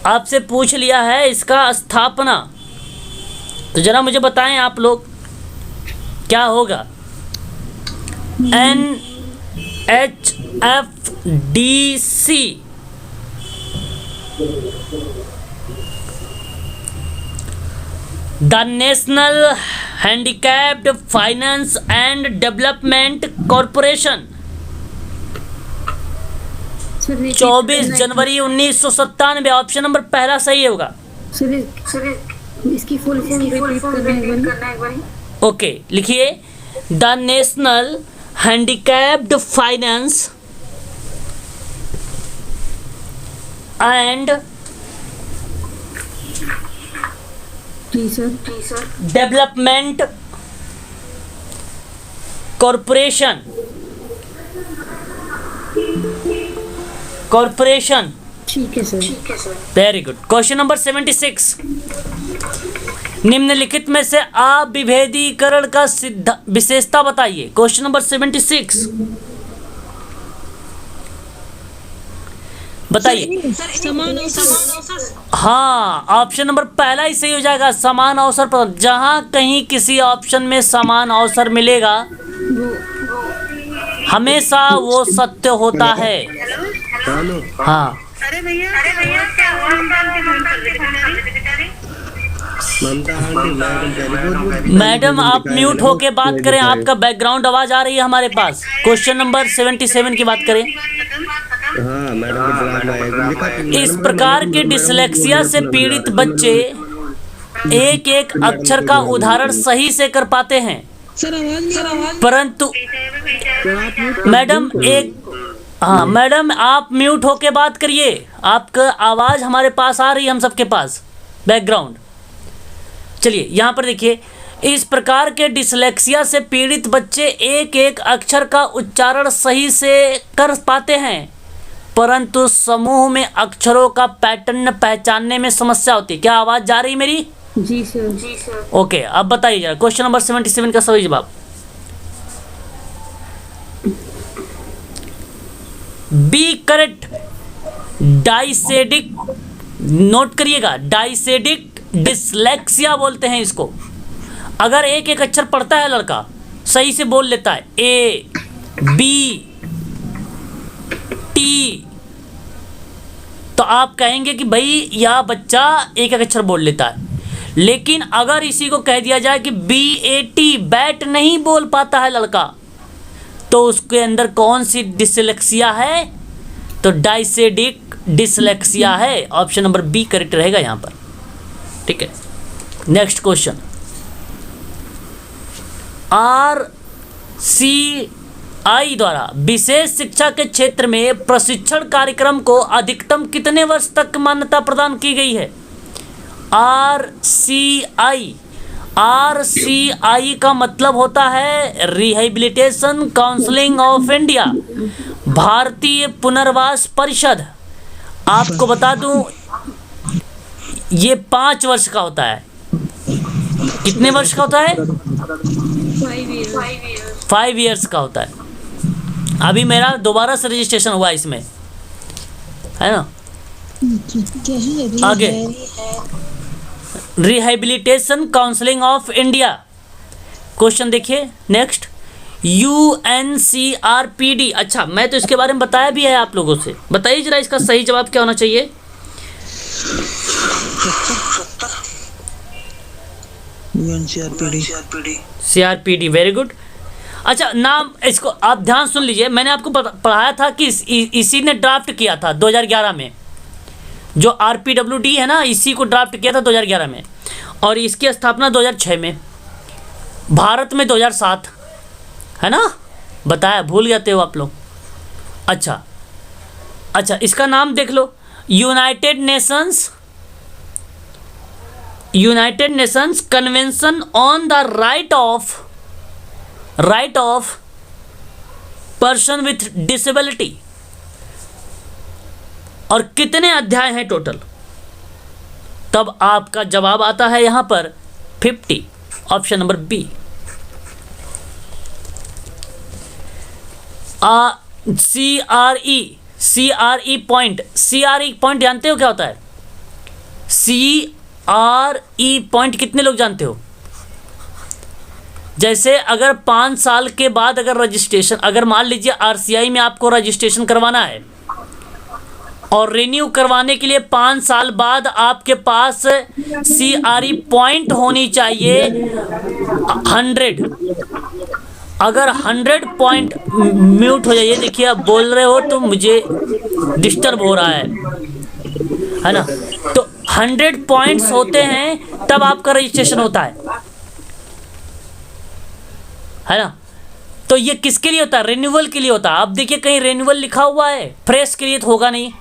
आपसे, पूछ लिया है इसका स्थापना, तो जरा मुझे बताएं आप लोग क्या होगा? NHFDC the national handicapped finance and development corporation. 24 January 1997। Option number पहला सही होगा। सर इसकी फुल फॉर्म रिपीट करना है एक बारी। ओके, लिखिए, the national handicapped finance and जी सर डेवलपमेंट कॉरपोरेशन। ठीक है sir. Very good. Question number 76, निम्नलिखित में से अविभेदीकरण का विशेषता बताइए। क्वेश्चन नंबर 76 बताइए। समान अवसर। हाँ, ऑप्शन नंबर पहला ही सही हो जाएगा, समान अवसर पर। जहां कहीं किसी ऑप्शन में समान अवसर मिलेगा हमेशा वो सत्य होता है। हाँ, अरे भैया क्या हुआ? हम काम के फोन कर रहे थे। मैडम आप म्यूट होके बात करें, आपका बैकग्राउंड आवाज आ रही है हमारे पास। क्वेश्चन नंबर 77 की बात करें। इस प्रकार के डिसलेक्सिया से पीड़ित बच्चे एक एक अक्षर का उच्चारण सही से कर पाते हैं, परंतु मैडम आप म्यूट होके बात करिए, आपका आवाज हमारे पास आ रही है, हम सबके पास बैकग्राउंड। चलिए यहाँ पर देखिए, इस प्रकार के डिसलेक्सिया से पीड़ित बच्चे एक एक अक्षर का उच्चारण सही से कर पाते हैं, परंतु समूह में अक्षरों का पैटर्न पहचानने में समस्या होती है। क्या आवाज जा रही मेरी? जी सर। ओके, अब बताइए जरा क्वेश्चन नंबर 77 का सही जवाब। B correct. डाइसेडिक, नोट करिएगा, डाइसेडिक डिसलेक्सिया बोलते हैं इसको। अगर एक एक अक्षर पढ़ता है लड़का, सही से बोल लेता है, ए बी टी, तो आप कहेंगे कि भाई यह बच्चा एक एक अक्षर बोल लेता है। लेकिन अगर इसी को कह दिया जाए कि BAT, बैट नहीं बोल पाता है लड़का, तो उसके अंदर कौन सी डिसलेक्सिया है? तो डाइसेडिक डिसलेक्सिया है। ऑप्शन नंबर बी करेक्ट रहेगा यहां पर। ठीक है, नेक्स्ट क्वेश्चन। RCI द्वारा विशेष शिक्षा के क्षेत्र में प्रशिक्षण कार्यक्रम को अधिकतम कितने वर्ष तक मान्यता प्रदान की गई है? RCI का मतलब होता है रिहेबिलिटेशन काउंसिलिंग ऑफ इंडिया, भारतीय पुनर्वास परिषद। आपको बता दूं, ये 5 वर्ष का होता है। कितने वर्ष का होता है? 5 years। 5 years का होता है। अभी मेरा दोबारा से रजिस्ट्रेशन हुआ इसमें, है ना। आगे, rehabilitation counselling of India. Question देखिए नेक्स्ट, UNCRPD। अच्छा, मैं तो इसके बारे में बताया भी है आप लोगों से, बताइए जरा इसका सही जवाब क्या होना चाहिए। CRPD, very good. अच्छा, नाम इसको आप ध्यान सुन लीजिए, मैंने आपको पढ़ाया था कि इसी ने ड्राफ्ट किया था 2011 में, जो RPWD है ना, इसी को ड्राफ्ट किया था 2011 में, और इसकी स्थापना 2006 में, भारत में 2007, है ना, बताया, भूल जाते हो आप लोग। अच्छा, इसका नाम देख लो, United Nations convention on the right of person with disability. और कितने अध्याय हैं टोटल? तब आपका जवाब आता है यहां पर 50, option number B. CRE point जानते हो क्या होता है? CRE पॉइंट कितने लोग जानते हो? जैसे अगर 5 साल के बाद अगर रजिस्ट्रेशन, अगर मान लीजिए RCI में आपको रजिस्ट्रेशन करवाना है और रिन्यू करवाने के लिए 5 साल बाद आपके पास CRE पॉइंट होनी चाहिए 100। अगर 100 पॉइंट, म्यूट हो जाइए, देखिए आप बोल रहे हो तो मुझे डिस्टर्ब हो रहा है ना। तो 100 पॉइंट्स होते हैं तब आपका रजिस्ट्रेशन होता है ना। तो ये किसके लिए होता है? रिन्यूअल के लिए होता है। अब देखिए कहीं रिन्यूअल लिखा हुआ है, फ्रेश के लिए तो होगा नहीं,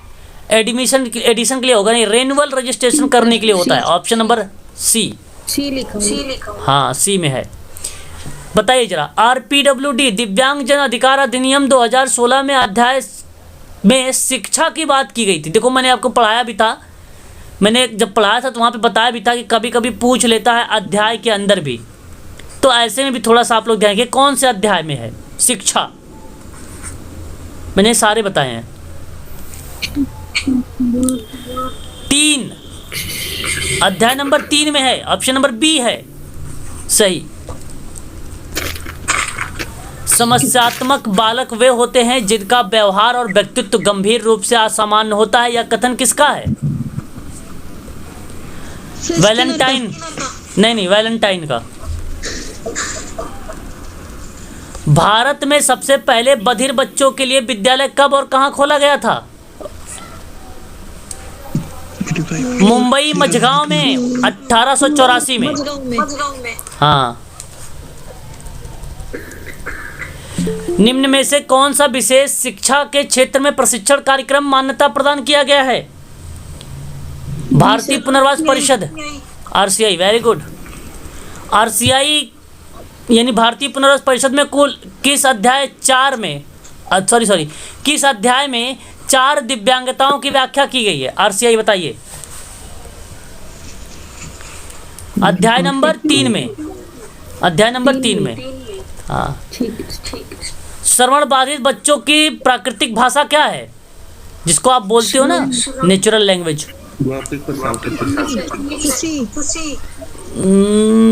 एडिशन के लिए होगा नहीं, रिन्यूअल रजिस्ट्रेशन करने के लिए होता है। ऑप्शन नंबर सी लिखा, हाँ सी में है। बताइए जरा, RPWD दिव्यांगजन अधिकार अधिनियम 2016 में अध्याय में शिक्षा की बात की गई थी। देखो मैंने आपको पढ़ाया भी था, मैंने जब पढ़ाया था तो वहाँ पे बताया भी था कि कभी कभी पूछ लेता है अध्याय के अंदर भी, तो ऐसे में भी थोड़ा सा आप लोग ध्यान रखिए कौन से अध्याय में है शिक्षा। मैंने सारे बताए हैं। 3, अध्याय नंबर 3 में है, ऑप्शन नंबर बी है सही। समस्यात्मक बालक वे होते हैं जिनका व्यवहार और व्यक्तित्व गंभीर रूप से असामान्य होता है। यह कथन किसका है? वैलेंटाइन, नहीं वैलेंटाइन का। भारत में सबसे पहले बधिर बच्चों के लिए विद्यालय कब और कहां खोला गया था? मुंबई मझगांव में 1884 में। हाँ। निम्न में से कौन सा विशेष शिक्षा के क्षेत्र में प्रशिक्षण कार्यक्रम मान्यता प्रदान किया गया है? भारतीय पुनर्वास परिषद, RCI, वेरी गुड। RCI यानी भारतीय पुनर्वास परिषद में कुल किस अध्याय 4 में, किस अध्याय में 4 दिव्यांगताओं की व्याख्या की गई है? RCI बताइए। अध्याय नंबर 3 में, अध्याय नंबर 3 में। हाँ, श्रवण बाधित बच्चों की प्राकृतिक भाषा क्या है, जिसको आप बोलते हो ना नेचुरल लैंग्वेज?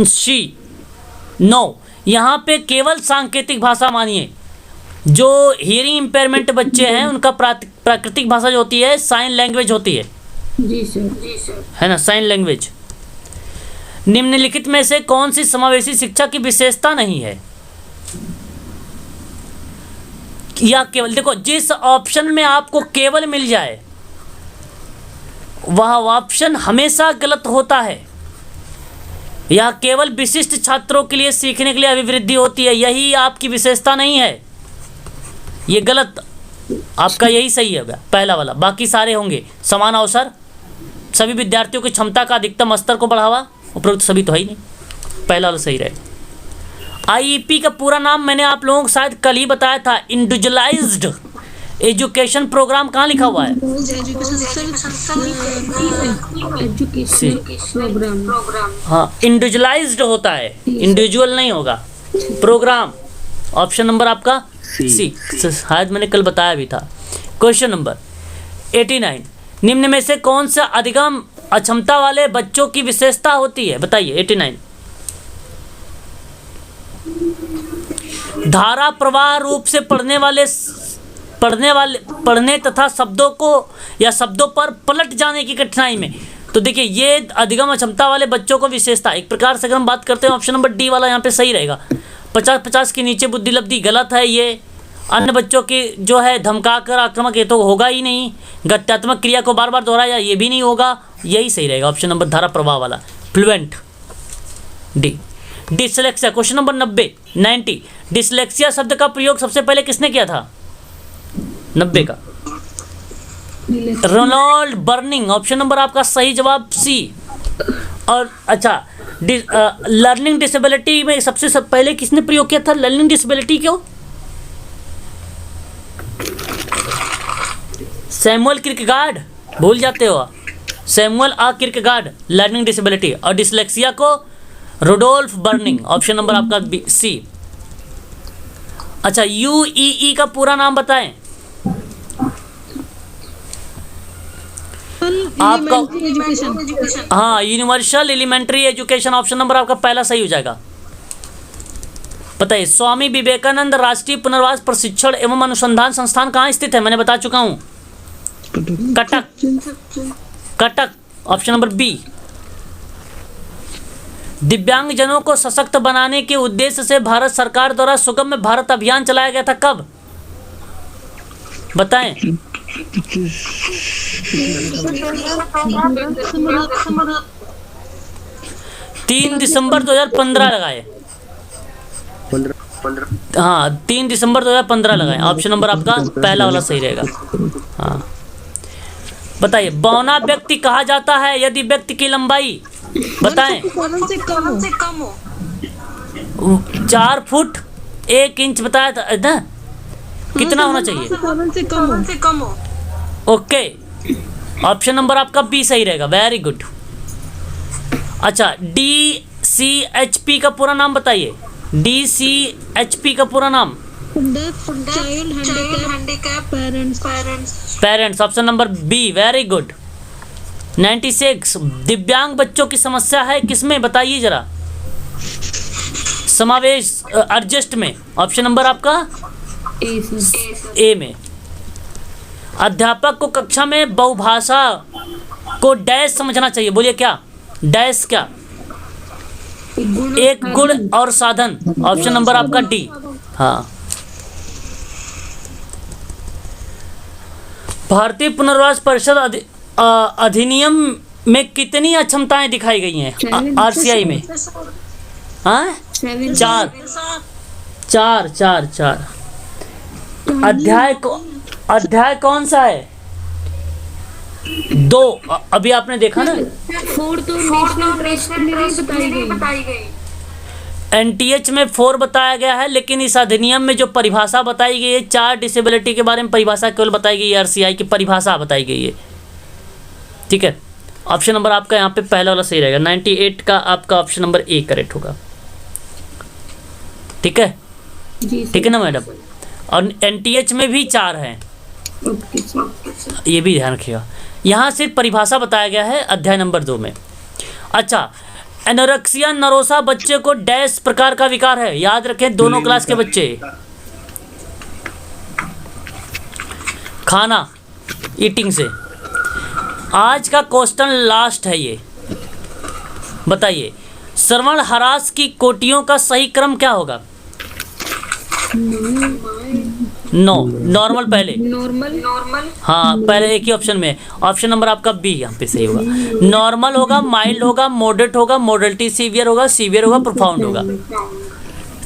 शी, नो, यहाँ पे केवल सांकेतिक भाषा मानिए। जो हियरिंग इम्पेयरमेंट बच्चे हैं उनका प्राकृतिक भाषा जो होती है साइन लैंग्वेज होती है। जी सर, है ना, साइन लैंग्वेज। निम्नलिखित में से कौन सी समावेशी शिक्षा की विशेषता नहीं है? या केवल, देखो जिस ऑप्शन में आपको केवल मिल जाए वह ऑप्शन हमेशा गलत होता है। यह केवल विशिष्ट छात्रों के लिए सीखने के लिए अभिवृद्धि होती है, यही आपकी विशेषता नहीं है। ये गलत, आपका यही सही है पहला वाला, बाकी सारे होंगे समान अवसर, सभी विद्यार्थियों की क्षमता का अधिकतम स्तर को बढ़ावा, उपरोक्त सभी तो है ही नहीं, पहला वाला सही रहेगा। IEP का पूरा नाम मैंने आप लोगों को शायद कल ही बताया था, इंडिविजुअलाइज्ड एजुकेशन प्रोग्राम। कहाँ लिखा हुआ है? हाँ, इंडिविजुअलाइज्ड होता है, इंडिविजुअल नहीं होगा। प्रोग्राम, ऑप्शन नंबर आपका सी। शायद मैंने कल बताया भी था। क्वेश्चन नंबर 89, निम्न में से कौन सा अधिगम अक्षमता वाले बच्चों की विशेषता होती है? बताइए। 89, धारा प्रवाह रूप से पढ़ने तथा शब्दों को या शब्दों पर पलट जाने की कठिनाई में। तो देखिए ये अधिगम अक्षमता वाले बच्चों को विशेषता, एक प्रकार से अगर हम बात करते हैं ऑप्शन नंबर डी वाला यहाँ पे सही रहेगा। 50-50 के नीचे बुद्धि लब्धि गलत है। ये अन्य बच्चों की जो है धमका कर आक्रामक, ये तो होगा ही नहीं। गत्यात्मक क्रिया को बार बार दोहराया, ये भी नहीं होगा। यही सही रहेगा ऑप्शन नंबर धारा प्रवाह वाला, fluent, D. Dyslexia, question number 90, dyslexia शब्द का प्रयोग सबसे पहले किसने किया था? 90 का रोनाल्ड बर्निंग, ऑप्शन नंबर आपका सही जवाब सी। और अच्छा, लर्निंग डिसेबिलिटी में सबसे पहले किसने प्रयोग किया था लर्निंग डिसेबिलिटी को? सैमुअल किर्केगार्ड, भूल जाते हो, सैमुअल किर्केगार्ड, लर्निंग डिसेबिलिटी। और डिसलेक्सिया को रुडोल्फ बर्निंग, ऑप्शन नंबर आपका सी। अच्छा, यूईई का पूरा नाम बताएं आपका। हाँ, universal elementary education, option number आपका पहला सही हो जाएगा। बताइए, स्वामी विवेकानंद राष्ट्रीय पुनर्वास प्रशिक्षण एवं अनुसंधान संस्थान कहाँ स्थित है? मैंने बता चुका हूँ, कटक, ऑप्शन नंबर बी। दिव्यांगजनों को सशक्त बनाने के उद्देश्य से भारत सरकार द्वारा सुगम्य भारत अभियान चलाया गया था, कब? बताएं। 3 दिसंबर 2015 लगाए। हाँ, 3 दिसंबर 2015 लगाए। ऑप्शन नंबर आपका पहला वाला सही रहेगा। हाँ, बताइए, बौना व्यक्ति कहा जाता है यदि व्यक्ति की लंबाई, बताएं, 4 फुट 1 इंच बताया था ना? कितना होना चाहिए? से कम हो। ओके, ऑप्शन नंबर आपका बी सही रहेगा। Very good. अच्छा, DCHP का पूरा नाम बताइए। DCHP का पूरा नाम? Parents, option number B. Very good. 96, दिव्यांग बच्चों की समस्या है किसमें? बताइए जरा। समावेश, एडजस्ट में, ऑप्शन नंबर आपका ए में। अध्यापक को कक्षा में बहुभाषा को डैश समझना चाहिए। बोलिए क्या? डैश क्या? एक गुण और साधन, ऑप्शन नंबर आपका डी। हाँ, भारतीय पुनर्वास परिषद अधिनियम में कितनी अक्षमताएं दिखाई गई हैं RCI में? हाँ, 4। अध्याय कौन सा है? 2। अभी आपने देखा ना, 4 तो नेशनल ट्रस्ट में नहीं बताई गई। NTH में 4 बताया गया है, लेकिन इस अधिनियम में जो परिभाषा बताई गई है, 4 डिसेबिलिटी के बारे में परिभाषा केवल बताई गई है। RCI की परिभाषा बताई गई है। ठीक है, ऑप्शन नंबर आपका यहाँ पे पहला वाला सही रहेगा। 98 का आपका ऑप्शन नंबर ए करेक्ट होगा। ठीक है, ठीक है ना मैडम? और NTH में भी 4 हैं, ये भी ध्यान रखिएगा। यहाँ सिर्फ परिभाषा बताया गया है अध्याय नंबर 2 में। अच्छा, एनोरेक्सिया नरोसा बच्चे को डैश प्रकार का विकार है? याद रखें, दोनों क्लास के बच्चे। खाना, ईटिंग से। आज का क्वेश्चन लास्ट है ये। बताइए, श्रवण ह्रास की कोटियों का सही क्रम क्या होगा? नॉर्मल पहले। नॉर्मल। हाँ, पहले एक ही ऑप्शन में। ऑप्शन नंबर आपका बी यहाँ पे सही होगा। नॉर्मल होगा, माइल्ड होगा, मॉडरेट होगा, मॉडरेटी सीवियर होगा, सीवियर होगा, प्रोफाउंड होगा।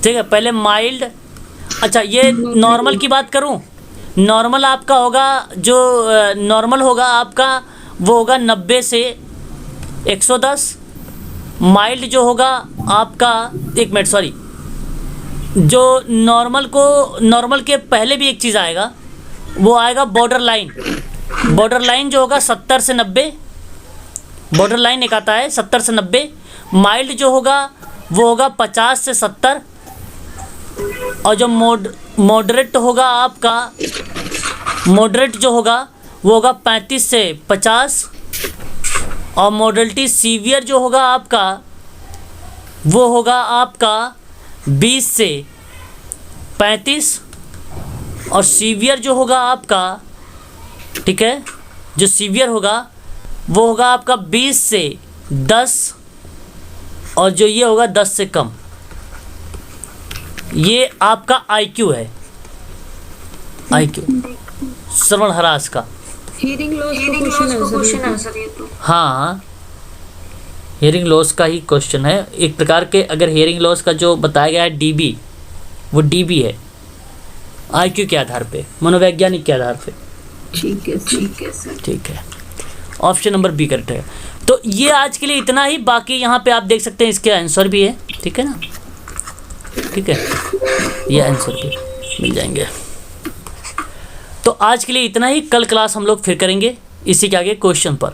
ठीक है, पहले माइल्ड। अच्छा, ये नॉर्मल की बात करूँ, नॉर्मल आपका होगा, जो नॉर्मल होगा आपका वो होगा 90 से 110। माइल्ड जो होगा आपका, एक मिनट सॉरी, जो नॉर्मल के पहले भी एक चीज़ आएगा, वो आएगा बॉर्डर लाइन। बॉर्डर लाइन जो होगा 70 से 90, बॉर्डर लाइन एक आता है 70 से 90। माइल्ड जो होगा वो होगा 50 से 70। और जो मॉडरेट होगा आपका, मॉडरेट जो होगा वो होगा 35 से 50, और मॉडलिटी सीवियर जो होगा आपका वो होगा आपका 20 से 35, और सीवियर जो होगा आपका, ठीक है, जो सीवियर होगा वो होगा आपका 20 से 10, और जो ये होगा 10 से कम। ये आपका आईक्यू है, आईक्यू श्रवण ह्रास का। हियरिंग लॉस का क्वेश्चन है सर ये तो। हाँ, हियरिंग लॉस का ही क्वेश्चन है एक प्रकार के। अगर हियरिंग लॉस का जो बताया गया है डीबी, वो डीबी है आईक्यू के आधार पे, मनोवैज्ञानिक के आधार पे। ठीक है सर। ठीक है, ऑप्शन नंबर बी करेक्ट है। तो ये आज के लिए इतना ही, बाकी यहाँ पे आप देख सकते हैं इसके आंसर भी है, ठीक है ना, ठीक है, ये आंसर भी मिल जाएंगे। तो आज के लिए इतना ही, कल क्लास हम लोग फिर करेंगे इसी के आगे क्वेश्चन पर।